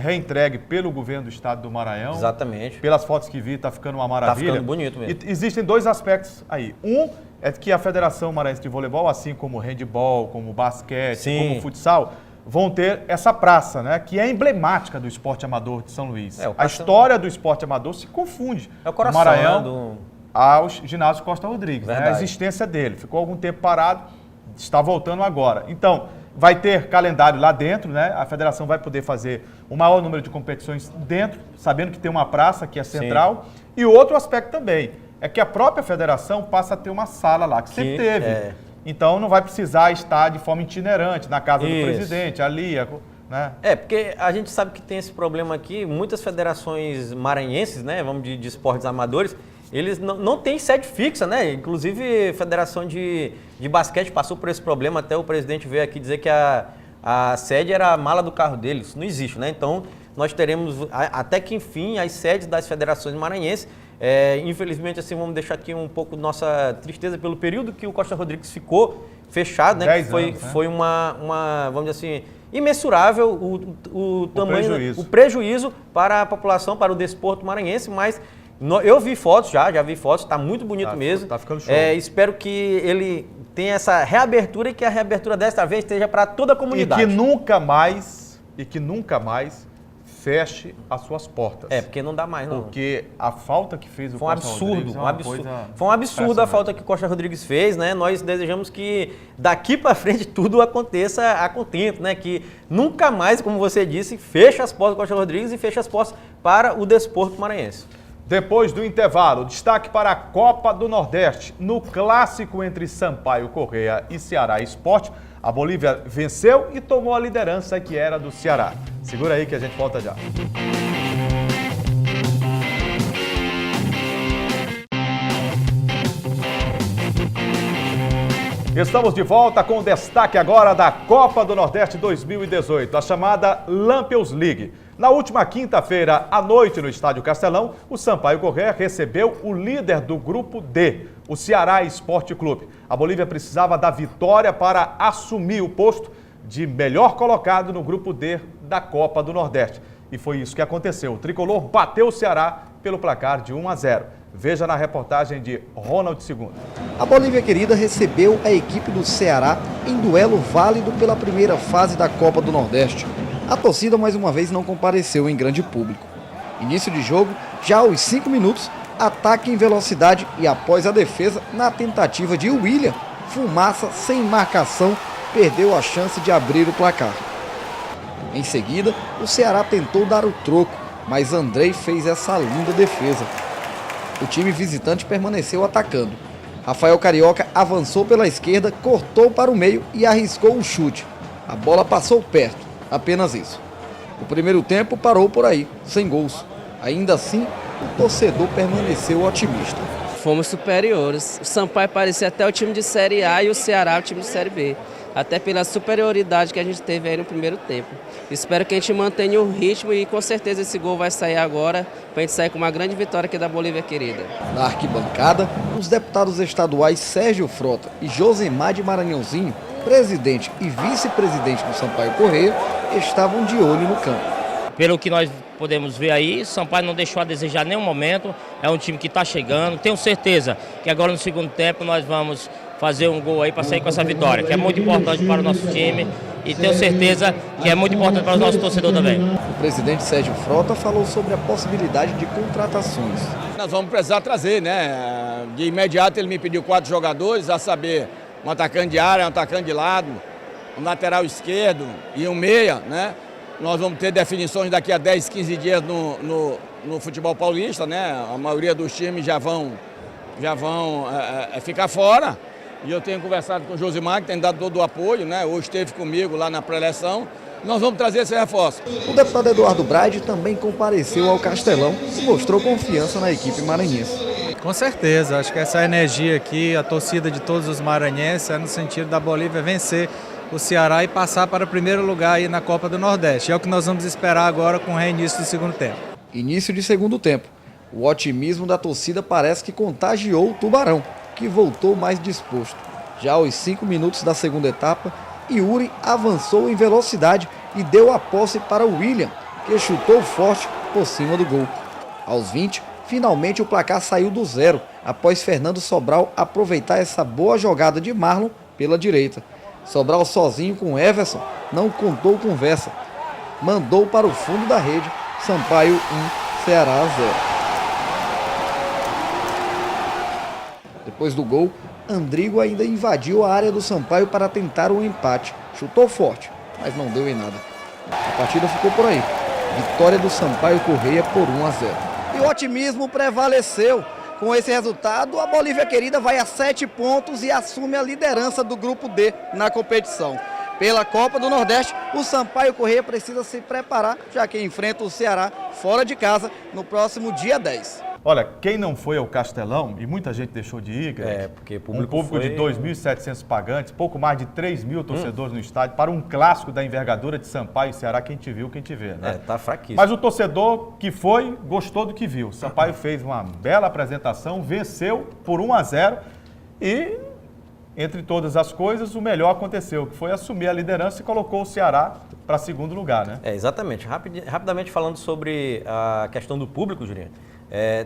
reentregue pelo governo do estado do Maranhão. Exatamente. Pelas fotos que vi, está ficando uma maravilha. Está ficando bonito mesmo. E existem dois aspectos aí. Um é que a Federação Maranhense de Voleibol, assim como o handebol, como o basquete, como o futsal, vão ter essa praça, né, que é emblemática do esporte amador de São Luís. A história do esporte amador se confunde o coração, do Maranhão ao ginásio Costa Rodrigues, né, a existência dele. Ficou algum tempo parado, está voltando agora. Então, vai ter calendário lá dentro, né? A federação vai poder fazer o maior número de competições dentro, sabendo que tem uma praça que é central. Sim. E outro aspecto também é que a própria federação passa a ter uma sala lá, que sempre teve. Então não vai precisar estar de forma itinerante na casa do presidente, ali, né? Porque a gente sabe que tem esse problema aqui, muitas federações maranhenses, né, vamos de esportes amadores, eles não têm sede fixa, né? Inclusive, a Federação de Basquete passou por esse problema, até o presidente veio aqui dizer que a sede era a mala do carro dele. Isso não existe, né? Então, nós teremos, até que enfim, as sedes das federações maranhenses. Infelizmente, assim, vamos deixar aqui um pouco nossa tristeza pelo período que o Costa Rodrigues ficou fechado, né? Foi uma, vamos dizer assim, imensurável o tamanho, o prejuízo para a população, para o desporto maranhense, mas eu vi fotos já vi fotos, está muito bonito mesmo. Tá ficando show. Espero que ele tenha essa reabertura e que a reabertura desta vez esteja para toda a comunidade. E que nunca mais feche as suas portas. Porque não dá mais, não. Porque a falta que fez o Costa Rodrigues foi um absurdo a falta que o Costa Rodrigues fez, né? Nós desejamos que daqui para frente tudo aconteça a contento, né? Que nunca mais, como você disse, feche as portas do Costa Rodrigues e feche as portas para o desporto maranhense. Depois do intervalo, destaque para a Copa do Nordeste. No clássico entre Sampaio Corrêa e Ceará Esporte, a Bolívia venceu e tomou a liderança que era do Ceará. Segura aí que a gente volta já. Estamos de volta com o destaque agora da Copa do Nordeste 2018, a chamada Lampions League. Na última quinta-feira à noite no Estádio Castelão, o Sampaio Corrêa recebeu o líder do grupo D, o Ceará Esporte Clube. A Bolívia precisava da vitória para assumir o posto de melhor colocado no grupo D da Copa do Nordeste. E foi isso que aconteceu. O tricolor bateu o Ceará pelo placar de 1-0. Veja na reportagem de Ronald II. A Bolívia Querida recebeu a equipe do Ceará em duelo válido pela primeira fase da Copa do Nordeste. A torcida mais uma vez não compareceu em grande público. Início de jogo, já aos 5 minutos, ataque em velocidade e após a defesa, na tentativa de William, Fumaça, sem marcação, perdeu a chance de abrir o placar. Em seguida, o Ceará tentou dar o troco, mas Andrei fez essa linda defesa. O time visitante permaneceu atacando. Rafael Carioca avançou pela esquerda, cortou para o meio e arriscou o chute. A bola passou perto, apenas isso. O primeiro tempo parou por aí, sem gols. Ainda assim, o torcedor permaneceu otimista. Fomos superiores. O Sampaio parecia até o time de Série A e o Ceará o time de Série B. Até pela superioridade que a gente teve aí no primeiro tempo. Espero que a gente mantenha o ritmo e com certeza esse gol vai sair agora para a gente sair com uma grande vitória aqui da Bolívia Querida. Na arquibancada, os deputados estaduais Sérgio Frota e Josemar de Maranhãozinho, presidente e vice-presidente do Sampaio Corrêa, estavam de olho no campo. pelo que nós podemos ver aí, Sampaio não deixou a desejar em nenhum momento, é um time que está chegando, tenho certeza que agora no segundo tempo nós vamos fazer um gol aí para sair com essa vitória, que é muito importante para o nosso time e tenho certeza que é muito importante para o nosso torcedor também. O presidente Sérgio Frota falou sobre a possibilidade de contratações. Nós vamos precisar trazer, né? De imediato ele me pediu 4 jogadores, a saber, um atacante de área, um atacante de lado, um lateral esquerdo e um meia, né? Nós vamos ter definições daqui a 10, 15 dias no futebol paulista, né? A maioria dos times já vão ficar fora. E eu tenho conversado com o Josimar, que tem dado todo o apoio, né? Hoje esteve comigo lá na pré-eleção. Nós vamos trazer esse reforço. O deputado Eduardo Braide também compareceu ao Castelão e mostrou confiança na equipe maranhense. Com certeza, acho que essa energia aqui, a torcida de todos os maranhenses, é no sentido da Bolívia vencer o Ceará e passar para o primeiro lugar aí na Copa do Nordeste. É o que nós vamos esperar agora com o reinício do segundo tempo. Início de segundo tempo. O otimismo da torcida parece que contagiou o Tubarão, que voltou mais disposto. Já aos 5 minutos da segunda etapa, Yuri avançou em velocidade e deu a posse para o William, que chutou forte por cima do gol. Aos 20, finalmente o placar saiu do 0, após Fernando Sobral aproveitar essa boa jogada de Marlon pela direita. Sobral sozinho com Everson não contou conversa. Mandou para o fundo da rede, Sampaio 1, Ceará 0. Depois do gol, Andrigo ainda invadiu a área do Sampaio para tentar um empate. Chutou forte, mas não deu em nada. A partida ficou por aí. Vitória do Sampaio Correia por 1-0. E o otimismo prevaleceu. Com esse resultado, a Bolívia Querida vai a 7 pontos e assume a liderança do Grupo D na competição. Pela Copa do Nordeste, o Sampaio Correia precisa se preparar, já que enfrenta o Ceará fora de casa no próximo dia 10. Olha, quem não foi ao Castelão, e muita gente deixou de ir, Greg, porque um público foi... de 2.700 pagantes, pouco mais de 3 mil torcedores no estádio, para um clássico da envergadura de Sampaio e Ceará, quem te viu, quem te vê, né? Tá fraquíssimo. Mas o torcedor que foi, gostou do que viu. Sampaio fez uma bela apresentação, venceu por 1-0 e, entre todas as coisas, o melhor aconteceu, que foi assumir a liderança e colocou o Ceará para segundo lugar, né? Exatamente. Rapidamente falando sobre a questão do público, Julinho,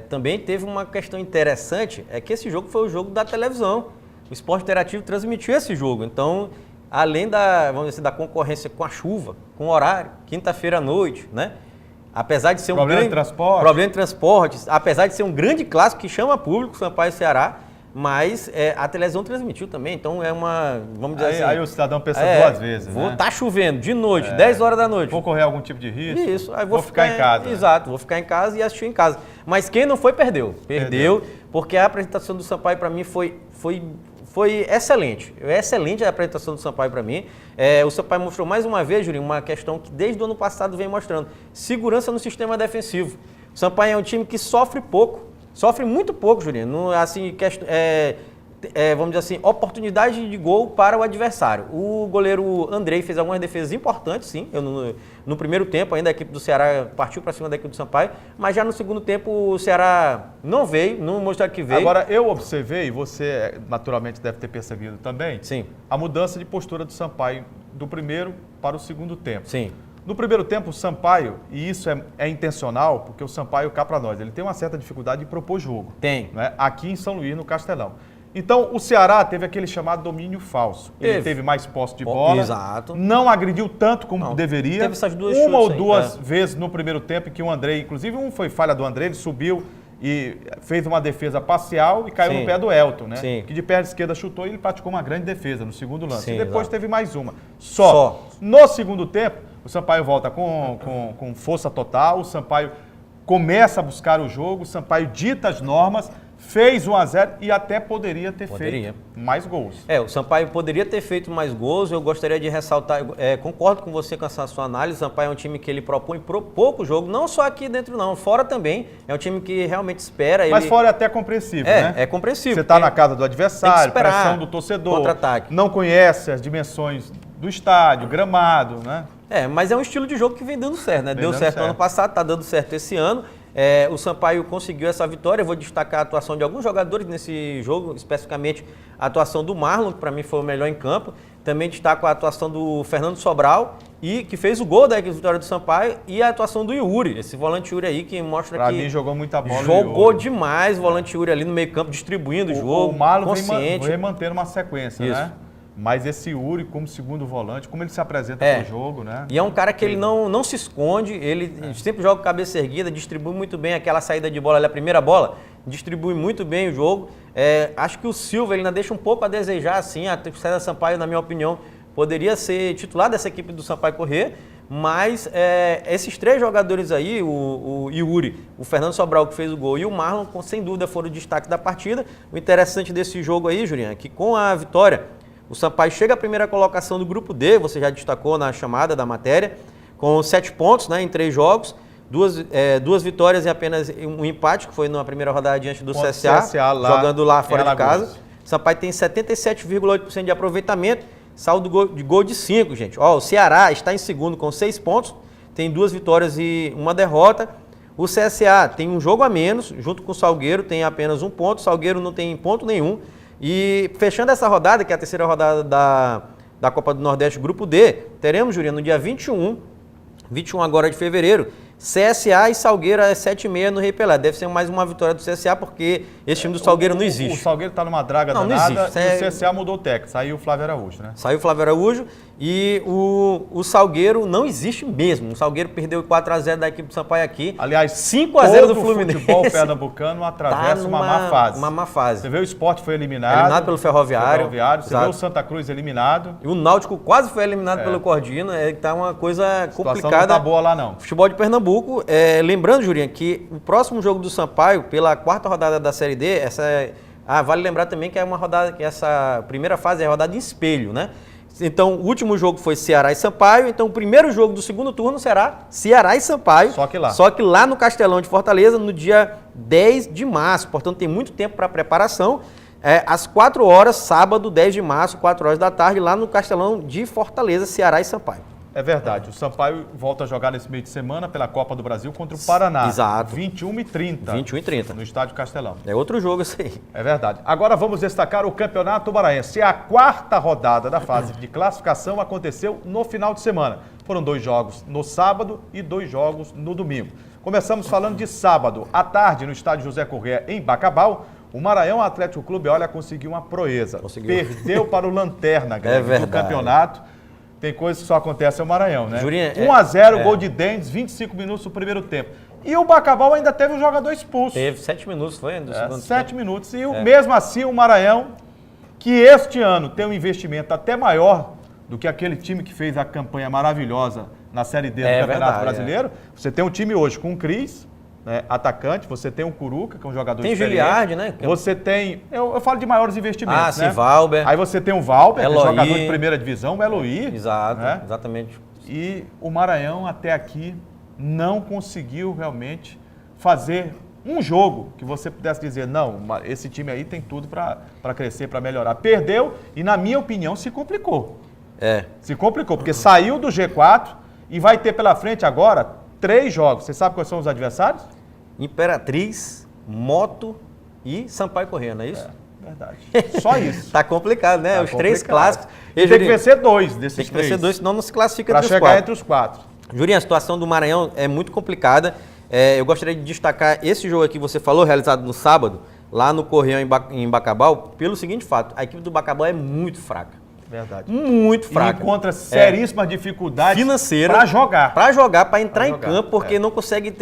também teve uma questão interessante, que esse jogo foi o jogo da televisão. O Esporte Interativo transmitiu esse jogo, então, além vamos dizer, da concorrência com a chuva, com o horário, quinta-feira à noite, né? Apesar de ser problema de transporte, apesar de ser um grande clássico que chama público, Sampaio e Ceará, mas a televisão transmitiu também, então vamos dizer assim... Aí o cidadão pensa 2 vezes, né? Tá chovendo de noite, 10 horas da noite. Vou correr algum tipo de risco? Isso, aí vou ficar em casa. Exato, vou ficar em casa e assistir em casa. Mas quem não foi, perdeu. Perdeu, porque a apresentação do Sampaio para mim foi excelente. Excelente a apresentação do Sampaio para mim. O Sampaio mostrou mais uma vez, Julinho, uma questão que desde o ano passado vem mostrando. Segurança no sistema defensivo. O Sampaio é um time que sofre pouco. Sofre muito pouco, Julinho. Assim, vamos dizer assim, oportunidade de gol para o adversário. O goleiro Andrei fez algumas defesas importantes, sim. No primeiro tempo, ainda a equipe do Ceará partiu para cima da equipe do Sampaio, mas já no segundo tempo o Ceará não veio, não mostrou que veio. Agora, eu observei, e você naturalmente deve ter percebido também, sim, a mudança de postura do Sampaio do primeiro para o segundo tempo. Sim. No primeiro tempo, o Sampaio, e isso é intencional, porque o Sampaio, cá para nós, ele tem uma certa dificuldade de propor jogo. Tem. Né? Aqui em São Luís, no Castelão. Então, o Ceará teve aquele chamado domínio falso. Ele teve mais posse de bola, exato, não agrediu tanto como deveria. Teve essas duas uma ou duas vezes no primeiro tempo em que o Andrei, inclusive foi falha do Andrei, ele subiu e fez uma defesa parcial e caiu no pé do Elton, né? Sim. Que de perna esquerda chutou e ele praticou uma grande defesa no segundo lance. Sim, e depois exato, teve mais uma. Só. No segundo tempo, o Sampaio volta com força total, o Sampaio começa a buscar o jogo, o Sampaio dita as normas, fez 1-0 e até poderia ter feito mais gols. O Sampaio poderia ter feito mais gols, eu gostaria de ressaltar, concordo com você com essa sua análise, o Sampaio é um time que ele propõe pouco jogo, não só aqui dentro não, fora também, é um time que realmente espera. Mas fora é até compreensível, né? É compreensível. Você está na casa do adversário, pressão do torcedor, contra-ataque, não conhece as dimensões do estádio, gramado, né? Mas é um estilo de jogo que vem dando certo, né? Deu certo no ano passado, está dando certo esse ano. O Sampaio conseguiu essa vitória. Eu vou destacar a atuação de alguns jogadores nesse jogo, especificamente a atuação do Marlon, que para mim foi o melhor em campo. Também destaco a atuação do Fernando Sobral e que fez o gol da vitória do Sampaio, e a atuação do Yuri, esse volante Yuri aí que mostra pra que mim jogou muita bola. Jogou demais o volante Yuri ali no meio campo, distribuindo o jogo, o Marlon consciente. vem mantendo uma sequência, Isso. né? Mas esse Yuri como segundo volante, como ele se apresenta no jogo, né? E é um cara que ele não se esconde, ele sempre joga com cabeça erguida, distribui muito bem aquela saída de bola ali, a primeira bola, distribui muito bem o jogo. Acho que o Silva ele ainda deixa um pouco a desejar, assim, a César Sampaio, na minha opinião, poderia ser titular dessa equipe do Sampaio Corrêa, mas esses três jogadores aí, o Yuri, o Fernando Sobral que fez o gol e o Marlon, sem dúvida foram o destaque da partida. O interessante desse jogo aí, Juliano, é que com a vitória, o Sampaio chega à primeira colocação do grupo D, você já destacou na chamada da matéria, com 7 pontos, né, em 3 jogos, duas vitórias e apenas um empate, que foi na primeira rodada diante do CSA lá, jogando lá fora de casa. O Sampaio tem 77,8% de aproveitamento, saldo de gol de 5, gente. O Ceará está em segundo com 6 pontos, tem 2 vitórias e 1 derrota. O CSA tem um jogo a menos, junto com o Salgueiro, tem apenas 1 ponto, o Salgueiro não tem ponto nenhum. E fechando essa rodada, que é a terceira rodada da Copa do Nordeste, Grupo D, teremos, Juliano, no dia 21 agora de fevereiro, CSA e Salgueiro às 7h30 no Rei Pelé. Deve ser mais uma vitória do CSA, porque esse time do Salgueiro não existe. O Salgueiro está numa draga danada e o CSA mudou o técnico. Saiu o Flávio Araújo, né? Saiu o Flávio Araújo e o Salgueiro não existe mesmo. O Salgueiro perdeu 4-0 da equipe do Sampaio aqui. Aliás, 5-0 do Fluminense. O futebol pernambucano atravessa uma má fase. Uma má fase. Você vê o Sport foi eliminado. Eliminado pelo Ferroviário. Você vê o Santa Cruz eliminado. E o Náutico quase foi eliminado pelo Cordino. Tá uma coisa complicada. A situação não tá boa lá, não. Futebol de Pernambuco. Lembrando, Jurinha, que o próximo jogo do Sampaio, pela 4ª rodada da Série D, vale lembrar também que é uma rodada, que essa primeira fase é a rodada de espelho, né? Então, o último jogo foi Ceará e Sampaio, então o primeiro jogo do segundo turno será Ceará e Sampaio. Só que lá no Castelão de Fortaleza, no dia 10 de março, portanto tem muito tempo para preparação. Às 4 horas, sábado, 10 de março, 4 horas da tarde, lá no Castelão de Fortaleza, Ceará e Sampaio. É verdade, o Sampaio volta a jogar nesse meio de semana pela Copa do Brasil contra o Paraná. Exato. 21h30. 21h30. No Estádio Castelão. É outro jogo esse aí. É verdade. Agora vamos destacar o Campeonato Maranhense. A 4ª rodada da fase de classificação aconteceu no final de semana. Foram 2 jogos no sábado e 2 jogos no domingo. Começamos falando de sábado. À tarde, no Estádio José Corrêa, em Bacabal, o Maranhão Atlético Clube, conseguiu uma proeza. Perdeu para o Lanterna, do campeonato. Tem coisas que só acontecem no Maranhão, né? 1-0, gol de Dendes, 25 minutos do primeiro tempo. E o Bacabal ainda teve um jogador expulso. Teve 7 minutos, foi? Do segundo 7 tempo. minutos. E mesmo assim, o Maranhão, que este ano tem um investimento até maior do que aquele time que fez a campanha maravilhosa na Série D do Campeonato Brasileiro. Você tem um time hoje com o Cris, atacante, você tem o Curuca, que é um jogador experiente. Tem Giliardi, né? Você tem, eu falo de maiores investimentos, né? Valber. Aí você tem o Valber, que é Eloy. jogador de primeira divisão, o Eloy. Exato, né? Exatamente. E o Maranhão até aqui não conseguiu realmente fazer um jogo que você pudesse dizer, não, esse time aí tem tudo para crescer, para melhorar. Perdeu e, na minha opinião, se complicou. Se complicou, porque saiu do G4 e vai ter pela frente agora 3 jogos. Você sabe quais são os adversários? Imperatriz, Moto e Sampaio Corrêa, não é isso? Verdade. Só isso. Tá complicado, né? Os 3 clássicos. Tem que vencer 2 desses 3. Tem que vencer 2, senão não se classifica para chegar entre os 4. Jurinho, a situação do Maranhão é muito complicada. Eu gostaria de destacar esse jogo aqui que você falou, realizado no sábado, lá no Correão em Bacabal, pelo seguinte fato: a equipe do Bacabal é muito fraca. Verdade. Muito fraca. E encontra seríssimas dificuldades financeiras para jogar. Para entrar em campo, porque não consegue.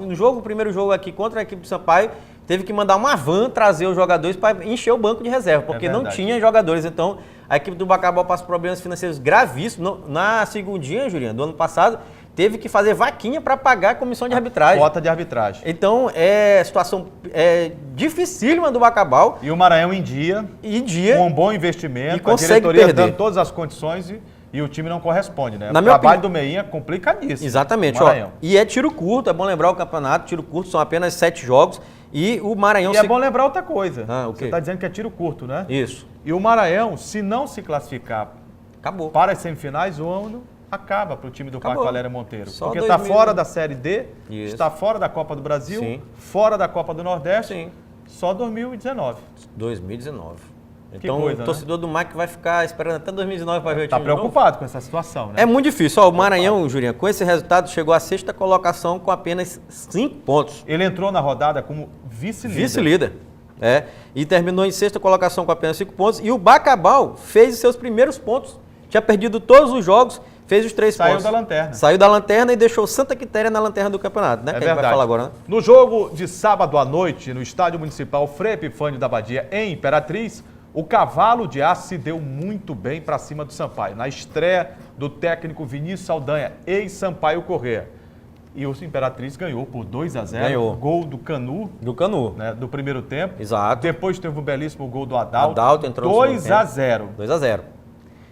No primeiro jogo aqui contra a equipe do Sampaio, teve que mandar uma van trazer os jogadores para encher o banco de reserva, porque não tinha jogadores. Então, a equipe do Bacabal passa por problemas financeiros gravíssimos. Na segundinha, Juliano, do ano passado, teve que fazer vaquinha para pagar a comissão de arbitragem. Cota de arbitragem. Então, situação dificílima do Bacabal. E o Maranhão em dia. Com um bom investimento, a diretoria dando todas as condições e o time não corresponde, né? O trabalho do Meinha é complicadíssimo. Exatamente. E é tiro curto, é bom lembrar o campeonato, tiro curto, são apenas 7 jogos. E o Maranhão... E é bom lembrar outra coisa. Você está dizendo que é tiro curto, né? Isso. E o Maranhão, se não se classificar Acabou. para as semifinais, o ano acaba para o time do Parque Valéria Monteiro. Só porque está fora da Série D, está fora da Copa do Brasil, Sim. fora da Copa do Nordeste, Sim. só 2019. 2019. Então coisa, o torcedor do MAC vai ficar esperando até 2019 para ver o time. Tá preocupado com essa situação, né? É muito difícil. Ó, o Maranhão, Jurinha, com esse resultado, chegou à 6ª colocação com apenas 5 pontos. Ele entrou na rodada como vice-líder. Vice-líder. E terminou em 6ª colocação com apenas 5 pontos. E o Bacabal fez os seus primeiros pontos. Tinha perdido todos os jogos, fez os 3 pontos. Saiu da lanterna. Saiu da lanterna e deixou Santa Quitéria na lanterna do campeonato, né? É que a gente vai falar agora, né? No jogo de sábado à noite, no Estádio Municipal Frei Epifânio da Badia, em Imperatriz, o Cavalo de Aço se deu muito bem para cima do Sampaio, na estreia do técnico Vinícius Saldanha, ex-Sampaio Corrêa. E o Imperatriz ganhou por 2-0. Ganhou. Gol do Canu. Do Canu. Né, do primeiro tempo. Exato. Depois teve um belíssimo gol do Adalto. Adalto entrou 2-0. 2-0.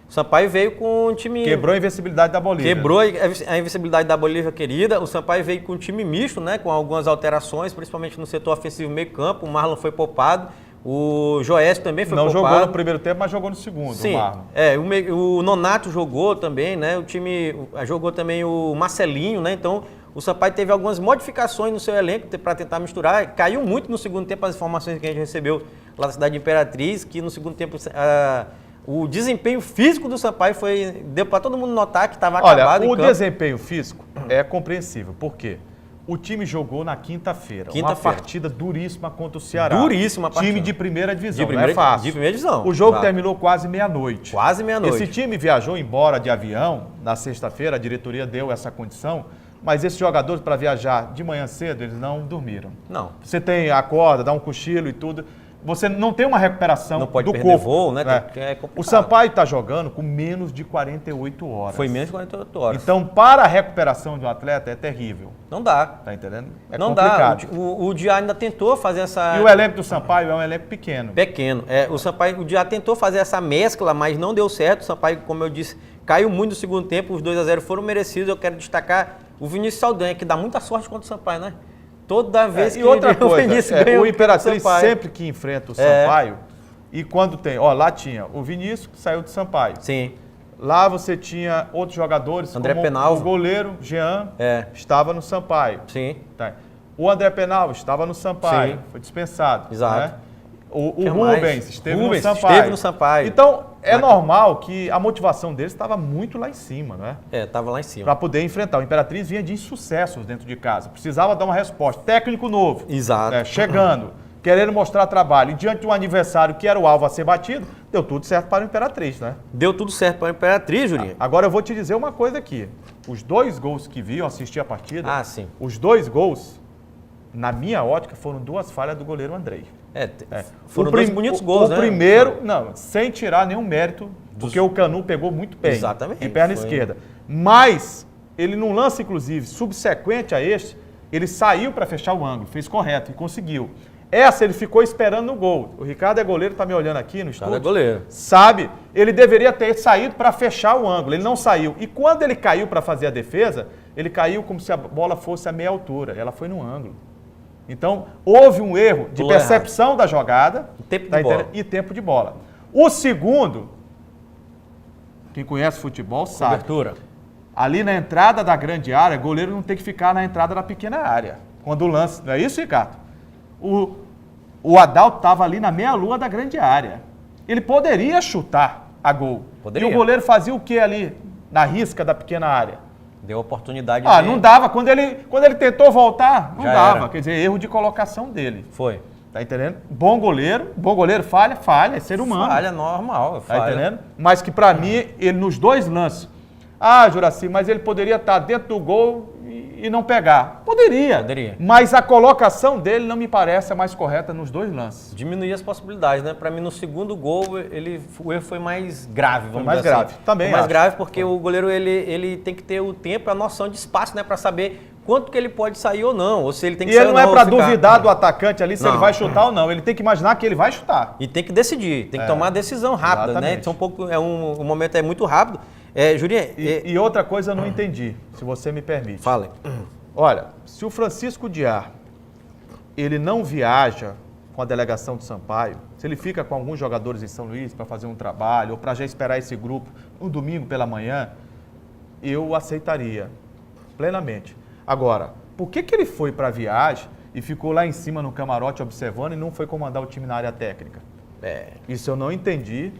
O Sampaio veio com um time... Quebrou a invencibilidade da Bolívia. Quebrou a invencibilidade da Bolívia querida. O Sampaio veio com um time misto, né? Com algumas alterações, principalmente no setor ofensivo meio campo. O Marlon foi poupado. O Joécio também foi poupado. Não jogou no primeiro tempo, mas jogou no segundo. Sim, o Marlon. O Nonato jogou também, né? O time jogou também o Marcelinho, né? Então, o Sampaio teve algumas modificações no seu elenco para tentar misturar. Caiu muito no segundo tempo as informações que a gente recebeu lá da cidade de Imperatriz, que no segundo tempo o desempenho físico do Sampaio deu para todo mundo notar que estava acabado em campo. O desempenho físico é compreensível. Por quê? O time jogou na quinta-feira. Uma partida duríssima contra o Ceará. Duríssima partida. Time de primeira divisão, não é fácil. De primeira divisão. O jogo terminou quase meia-noite. Quase meia-noite. Esse time viajou embora de avião na sexta-feira, a diretoria deu essa condição, mas esses jogadores, para viajar de manhã cedo, eles não dormiram. Não. Você acorda, dá um cochilo e tudo. Você não tem uma recuperação do corpo. Não pode perder voo, né? É o Sampaio está jogando com menos de 48 horas. Foi menos de 48 horas. Então, para a recuperação de um atleta é terrível. Não dá. Tá entendendo? É não complicado. Dá. O Diá ainda tentou fazer essa... E o elenco do Sampaio é um elenco pequeno. Pequeno. O Diá tentou fazer essa mescla, mas não deu certo. O Sampaio, como eu disse, caiu muito no segundo tempo. Os 2-0 foram merecidos. Eu quero destacar o Vinícius Saldanha, que dá muita sorte contra o Sampaio, né? Toda vez que outra coisa, o Vinícius ganha o Imperatriz sempre que enfrenta o Sampaio, e quando tem, lá tinha o Vinícius que saiu do Sampaio. Sim. Lá você tinha outros jogadores, André como Penalvo. o goleiro Jean, estava no Sampaio. Sim. Tá. O André Penalvo estava no Sampaio, Sim. foi dispensado. Exato. Né? O Rubens esteve no Sampaio. Então, é normal que a motivação deles estava muito lá em cima, né? Estava lá em cima. Para poder enfrentar. O Imperatriz vinha de insucessos dentro de casa. Precisava dar uma resposta. Técnico novo. Exato. Chegando, querendo mostrar trabalho. E diante de um adversário que era o alvo a ser batido, deu tudo certo para o Imperatriz, né? Deu tudo certo para o Imperatriz, Juninho. Agora eu vou te dizer uma coisa aqui. Os 2 gols que vi, eu assisti a partida. Sim. Os 2 gols, na minha ótica, foram 2 falhas do goleiro Andrei. Foram 2 bonitos gols, né? O primeiro, sem tirar nenhum mérito, porque o Canu pegou muito bem. Exatamente. De perna esquerda. Mas, ele num lance, inclusive, subsequente a este, ele saiu para fechar o ângulo, fez correto e conseguiu. Essa ele ficou esperando no gol. O Ricardo é goleiro, tá me olhando aqui no estúdio. É goleiro. Sabe, ele deveria ter saído para fechar o ângulo, ele não saiu. E quando ele caiu para fazer a defesa, ele caiu como se a bola fosse a meia altura, ela foi no ângulo. Então, houve um erro de percepção da jogada e tempo de bola. O segundo, quem conhece futebol sabe. Cobertura. Ali na entrada da grande área, o goleiro não tem que ficar na entrada da pequena área. Quando o lance... Não é isso, Ricardo? O Adalto estava ali na meia-lua da grande área. Ele poderia chutar a gol. Poderia. E o goleiro fazia o que ali na risca da pequena área? Deu oportunidade. Não dava. Quando ele tentou voltar, não dava. Era. Quer dizer, erro de colocação dele. Foi. Tá entendendo? Bom goleiro falha, é ser humano. Falha normal. Tá entendendo? Mas que pra mim, ele nos 2 lances... Juraci, mas ele poderia estar dentro do gol e não pegar. Poderia. Mas a colocação dele não me parece a mais correta nos 2 lances. Diminuir as possibilidades, né? Para mim, no segundo gol, o erro foi mais grave, vamos dizer grave. assim. Também mais grave porque o goleiro, ele tem que ter o tempo, a noção de espaço, né? Para saber quanto que ele pode sair ou não. Ou se ele tem que sair ou não. E ele não é para duvidar do atacante ali se ele vai chutar ou não. Ele tem que imaginar que ele vai chutar. E tem que decidir. Tem que tomar a decisão rápida, exatamente. né? O momento é muito rápido. Jurinha... E outra coisa eu não entendi, se você me permite. Fale. Olha, se o Francisco Diá, ele não viaja com a delegação do Sampaio, se ele fica com alguns jogadores em São Luís para fazer um trabalho, ou para já esperar esse grupo no domingo pela manhã, eu aceitaria plenamente. Agora, por que ele foi para a viagem e ficou lá em cima no camarote observando e não foi comandar o time na área técnica? Isso eu não entendi.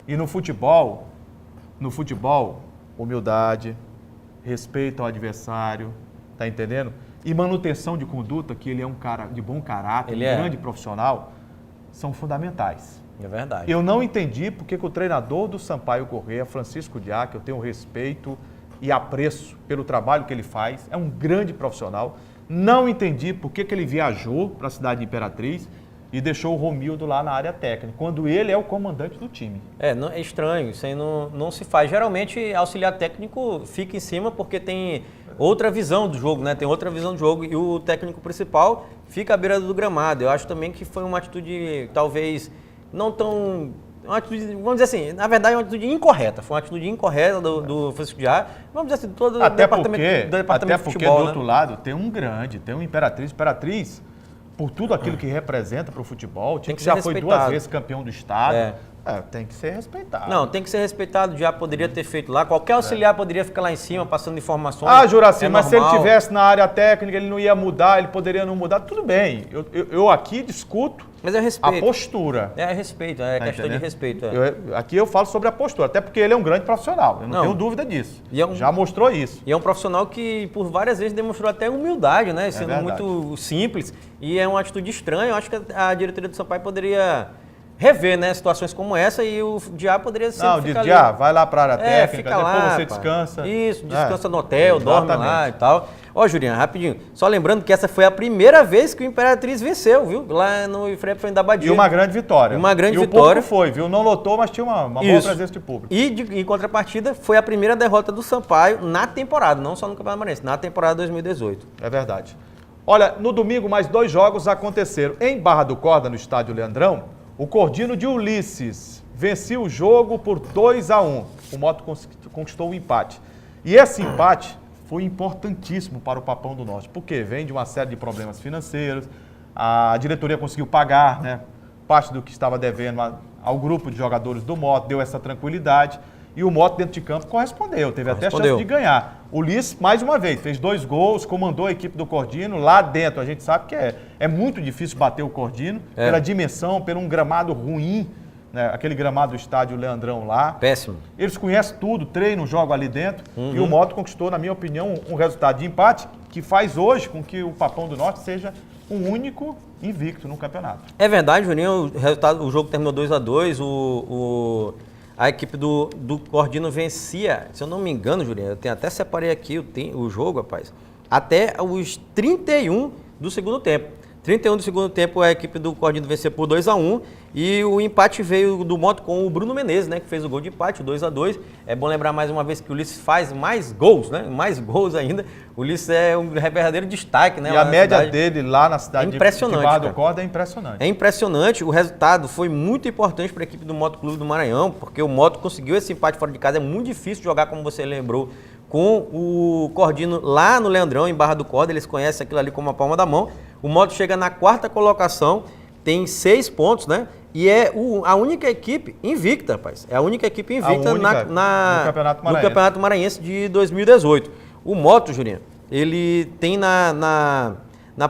E no futebol, humildade, respeito ao adversário, tá entendendo? E manutenção de conduta, que ele é um cara de bom caráter, grande profissional, são fundamentais. É verdade. Eu não entendi porque que o treinador do Sampaio Corrêa, Francisco Diá, que eu tenho respeito e apreço pelo trabalho que ele faz, é um grande profissional. Não entendi por que ele viajou para a cidade de Imperatriz e deixou o Romildo lá na área técnica, quando ele é o comandante do time. É estranho, isso aí não se faz. Geralmente, auxiliar técnico fica em cima porque tem outra visão do jogo, né? Tem outra visão do jogo e o técnico principal fica à beira do gramado. Eu acho também que foi uma atitude, talvez, não tão... Uma atitude, vamos dizer assim, na verdade, uma atitude incorreta. Foi uma atitude incorreta do Francisco Diá, vamos dizer assim, todo o departamento de futebol, do outro lado tem um Imperatriz. Imperatriz, por tudo aquilo que representa para o futebol, tem que já foi 2 vezes campeão do estado. Tem que ser respeitado. Não, tem que ser respeitado, já poderia ter feito lá. Qualquer auxiliar poderia ficar lá em cima, passando informações. Juraci, mas se ele estivesse na área técnica, ele não ia mudar, ele poderia não mudar. Tudo bem, eu aqui discuto a postura. É respeito, questão de respeito. Aqui eu falo sobre a postura, até porque ele é um grande profissional, eu não tenho dúvida disso. Já mostrou isso. E é um profissional que, por várias vezes, demonstrou até humildade, né? Sendo muito simples. E é uma atitude estranha. Eu acho que a diretoria do Sampaio poderia rever, né, situações como essa e o Diá poderia sempre ficar ali. Vai lá para a área técnica, fica depois lá, você descansa. Isso, descansa no hotel, dorme lá e tal. Juliano, rapidinho, só lembrando que essa foi a primeira vez que o Imperatriz venceu, viu? Lá no Frei da Badia. E uma grande vitória. vitória. O público foi, viu? Não lotou, mas tinha uma boa presença de público. E em contrapartida, foi a primeira derrota do Sampaio na temporada, não só no Campeonato Maranhense, na temporada 2018. É verdade. Olha, no domingo mais 2 jogos aconteceram. Em Barra do Corda, no estádio Leandrão, o Cordino de Ulisses venceu o jogo por 2-1. O Moto conquistou o empate. E esse empate foi importantíssimo para o Papão do Norte, porque vem de uma série de problemas financeiros, a diretoria conseguiu pagar, né, parte do que estava devendo ao grupo de jogadores do Moto, deu essa tranquilidade, e o Moto dentro de campo correspondeu, teve até chance de ganhar. O Ulisses, mais uma vez, fez 2 gols, comandou a equipe do Cordino, lá dentro a gente sabe que é muito difícil bater o Cordino, pela dimensão, por um gramado ruim, né, aquele gramado do estádio Leandrão lá. Péssimo. Eles conhecem tudo, treinam, jogam ali dentro, e o Moto conquistou, na minha opinião, um resultado de empate, que faz hoje com que o Papão do Norte seja o único invicto no campeonato. É verdade, Juninho, o jogo terminou 2-2, a equipe do Cordino vencia, se eu não me engano, Julinho, eu até separei aqui o jogo, rapaz, até os 31 do segundo tempo. 31 do segundo tempo, a equipe do Cordino venceu por 2-1 e o empate veio do Moto com o Bruno Menezes, né, que fez o gol de empate, o 2-2. É bom lembrar mais uma vez que o Ulisses faz mais gols, né, mais gols ainda. O Ulisses é um verdadeiro destaque, né? E a média dele lá na cidade de Barra do Corda é impressionante. É impressionante, o resultado foi muito importante para a equipe do Moto Clube do Maranhão, porque o Moto conseguiu esse empate fora de casa. É muito difícil jogar, como você lembrou, com o Cordino lá no Leandrão, em Barra do Corda. Eles conhecem aquilo ali como a palma da mão. O Moto chega na 4ª colocação, tem 6 pontos, né? E é a única equipe invicta, rapaz. É a única equipe invicta no Campeonato Maranhense de 2018. O Moto, Julinho, ele tem na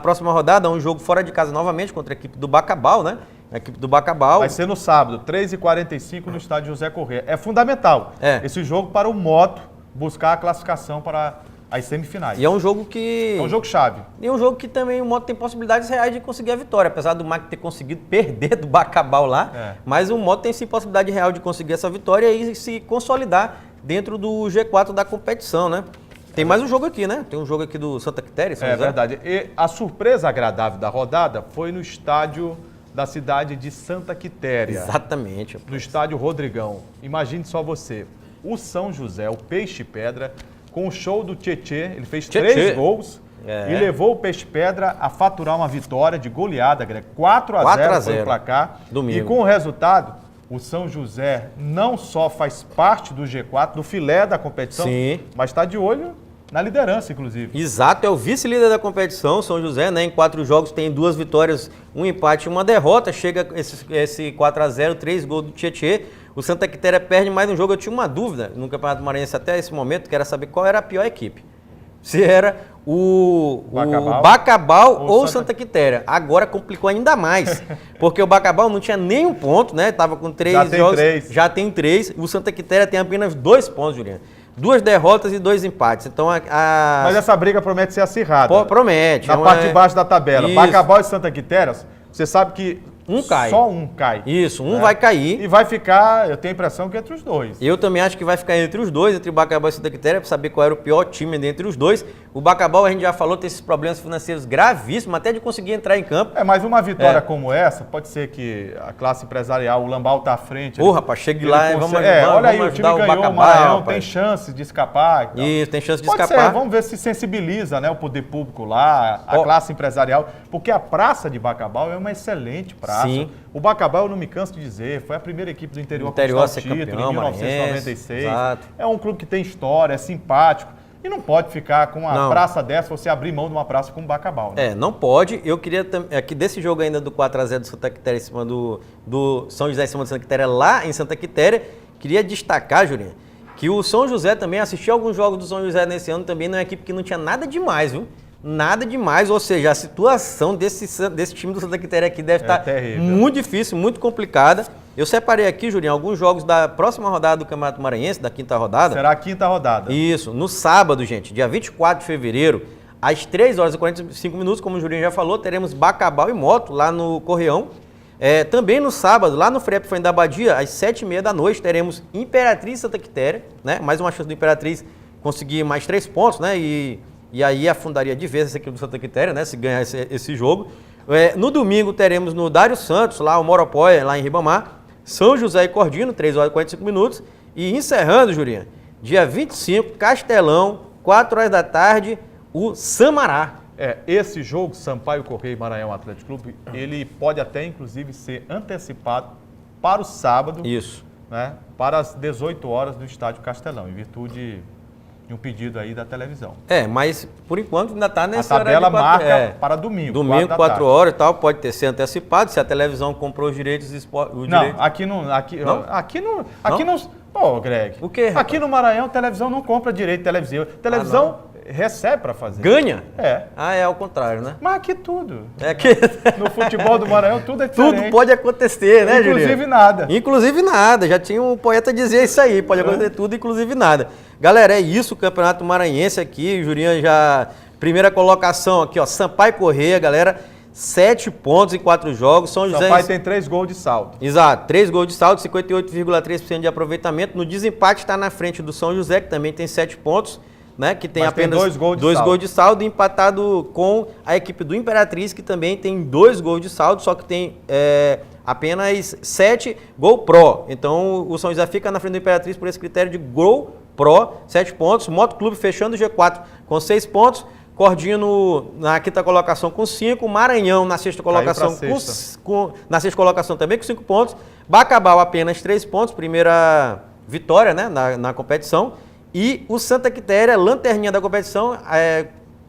próxima rodada um jogo fora de casa novamente contra a equipe do Bacabal, né? A equipe do Bacabal. Vai ser no sábado, 3h45 no estádio José Corrêa. É fundamental esse jogo para o Moto buscar a classificação para as semifinais. E é um jogo que... É um jogo chave. E é um jogo que também o Moto tem possibilidades reais de conseguir a vitória, apesar do Mac ter conseguido perder do Bacabal lá, mas o Moto tem sim possibilidade real de conseguir essa vitória e se consolidar dentro do G4 da competição, né? Tem mais um jogo aqui, né? Tem um jogo aqui do Santa Quitéria, São José. Verdade. E a surpresa agradável da rodada foi no estádio da cidade de Santa Quitéria. Exatamente. No estádio Rodrigão. Imagine só você, o São José, o Peixe Pedra, com o show do Tietê, ele fez 3 gols e levou o Peixe Pedra a faturar uma vitória de goleada, Greg. 4-0 foi o placar. Domingo. E com o resultado, o São José não só faz parte do G4, do filé da competição, mas está de olho na liderança, inclusive. Exato, é o vice-líder da competição, São José, né? Em 4 jogos tem 2 vitórias, 1 empate e 1 derrota. Chega esse 4-0, 3 gols do Tietê. O Santa Quitéria perde mais um jogo. Eu tinha uma dúvida no Campeonato Maranhense até esse momento, que era saber qual era a pior equipe. Se era o Bacabal ou o Santa Quitéria. Agora complicou ainda mais, porque o Bacabal não tinha nenhum ponto, né? Tava com 3 jogos. Já tem 3. O Santa Quitéria tem apenas 2 pontos, Juliano. 2 derrotas e 2 empates. Então Mas essa briga promete ser acirrada. Promete. Na parte de baixo da tabela. Isso. Bacabal e Santa Quitéria, você sabe que cai. Só um cai. Isso, vai cair. E vai ficar, eu tenho a impressão que entre os dois. Eu também acho que vai ficar entre os dois, entre o Bacabal e Santa Quitéria, para saber qual era o pior time entre os dois. O Bacabal, a gente já falou, tem esses problemas financeiros gravíssimos, até de conseguir entrar em campo. Mas uma vitória como essa, pode ser que a classe empresarial, o Lambal tá à frente. Rapaz, chegue lá e vamos olha aí, o time ganhou, Bacabal, o Maranhão tem chance de escapar. Então. Isso, tem chance de pode escapar. Ser, vamos ver se sensibiliza, né, o poder público lá, a classe empresarial, porque a praça de Bacabal é uma excelente praça. Sim. O Bacabal, eu não me canso de dizer, foi a primeira equipe do interior a ser campeão, título, em 1996. Exato. É um clube que tem história, é simpático. E não pode ficar com uma praça dessa, você abrir mão de uma praça como o Bacabal. Né? Não pode. Eu queria aqui desse jogo ainda do 4-0 do Santa Quitéria em cima do São José em cima do Santa Quitéria, lá em Santa Quitéria, queria destacar, Julinho, que o São José também, assisti alguns jogos do São José nesse ano, também não é uma equipe que não tinha nada demais, viu? Nada demais, ou seja, a situação desse time do Santa Quitéria aqui deve estar terrível. Muito difícil, muito complicada. Eu separei aqui, Julinho, alguns jogos da próxima rodada do Campeonato Maranhense, da quinta rodada. Será a quinta rodada. Isso, no sábado, gente, dia 24 de fevereiro, às 3 horas e 45 minutos, como o Julinho já falou, teremos Bacabal e Moto lá no Correão. Também no sábado, lá no Frep Fundo da Abadia, às 7h30 da noite, teremos Imperatriz Santa Quitéria, né? Mais uma chance do Imperatriz conseguir mais 3 pontos, né? E aí afundaria de vez essa equipe do Santa Quitéria, né? Se ganhar esse jogo. No domingo teremos no Dário Santos, lá o Moropóia, lá em Ribamar, São José e Cordino, 3 horas e 45 minutos. E encerrando, Jurinha, dia 25, Castelão, 4 horas da tarde, o Samará. Esse jogo, Sampaio Correia e Maranhão Atlético Clube, ele pode até, inclusive, ser antecipado para o sábado. Isso. Né? Para as 18 horas do Estádio Castelão, em virtude de um pedido aí da televisão. Mas por enquanto ainda está nessa hora. A tabela marca para domingo. Domingo, 4 horas e tal, pode ter sido antecipado, se a televisão comprou os direitos. Aqui não. Pô, Greg. O quê, rapaz? Aqui no Maranhão, televisão não compra direito televisivo. Televisão recebe para fazer. Ganha? É ao contrário, né? Mas aqui tudo. Que... No futebol do Maranhão tudo é diferente. Tudo pode acontecer, né, Juliano? Inclusive nada. Inclusive nada. Já tinha um poeta dizer isso aí. Pode acontecer tudo, inclusive nada. Galera, é isso o Campeonato Maranhense aqui. O Juliano já... Primeira colocação aqui, ó. Sampaio Correia, galera. 7 pontos em 4 jogos. São José... Sampaio tem 3 gols de saldo. Exato. 3 gols de saldo, 58,3% de aproveitamento. No desempate está na frente do São José, que também tem 7 pontos. Né, que tem apenas 2 gols de saldo, empatado com a equipe do Imperatriz, que também tem 2 gols de saldo, só que tem apenas 7 gol pro. Então o São José fica na frente do Imperatriz por esse critério de gol pro, 7 pontos. Moto Clube fechando o G4 com 6 pontos. Cordino na quinta colocação com 5. Maranhão na sexta colocação na sexta colocação também com 5 pontos. Bacabal apenas 3 pontos, primeira vitória, né, na competição. E o Santa Quitéria, lanterninha da competição,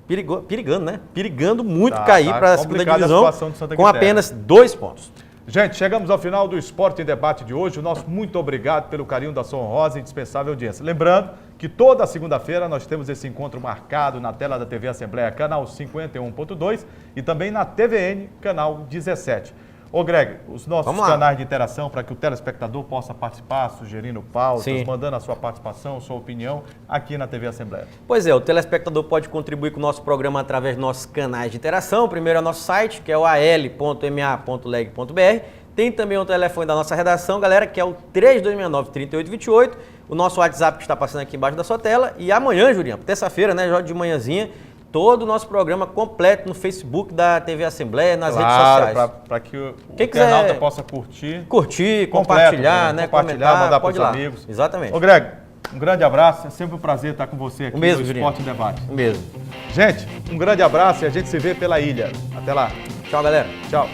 perigando, né? Perigando muito cair para a segunda divisão com apenas 2 pontos. Gente, chegamos ao final do Esporte em Debate de hoje. O nosso muito obrigado pelo carinho da sua honrosa e indispensável audiência. Lembrando que toda segunda-feira nós temos esse encontro marcado na tela da TV Assembleia, canal 51.2 e também na TVN, canal 17. Ô Greg, os nossos canais de interação para que o telespectador possa participar, sugerindo pautas, mandando a sua participação, sua opinião aqui na TV Assembleia. Pois é, o telespectador pode contribuir com o nosso programa através dos nossos canais de interação. Primeiro é o nosso site, que é o al.ma.leg.br. Tem também o telefone da nossa redação, galera, que é o 3269-3828. O nosso WhatsApp que está passando aqui embaixo da sua tela. E amanhã, Julinho, terça-feira, né, já de manhãzinha, todo o nosso programa completo no Facebook da TV Assembleia, nas redes sociais. Para que o internauta possa curtir, compartilhar, né? Compartilhar, mandar para os amigos. Exatamente. Ô Greg, um grande abraço, é sempre um prazer estar com você aqui no Esporte em Debate. O mesmo. Gente, um grande abraço e a gente se vê pela ilha. Até lá. Tchau, galera. Tchau.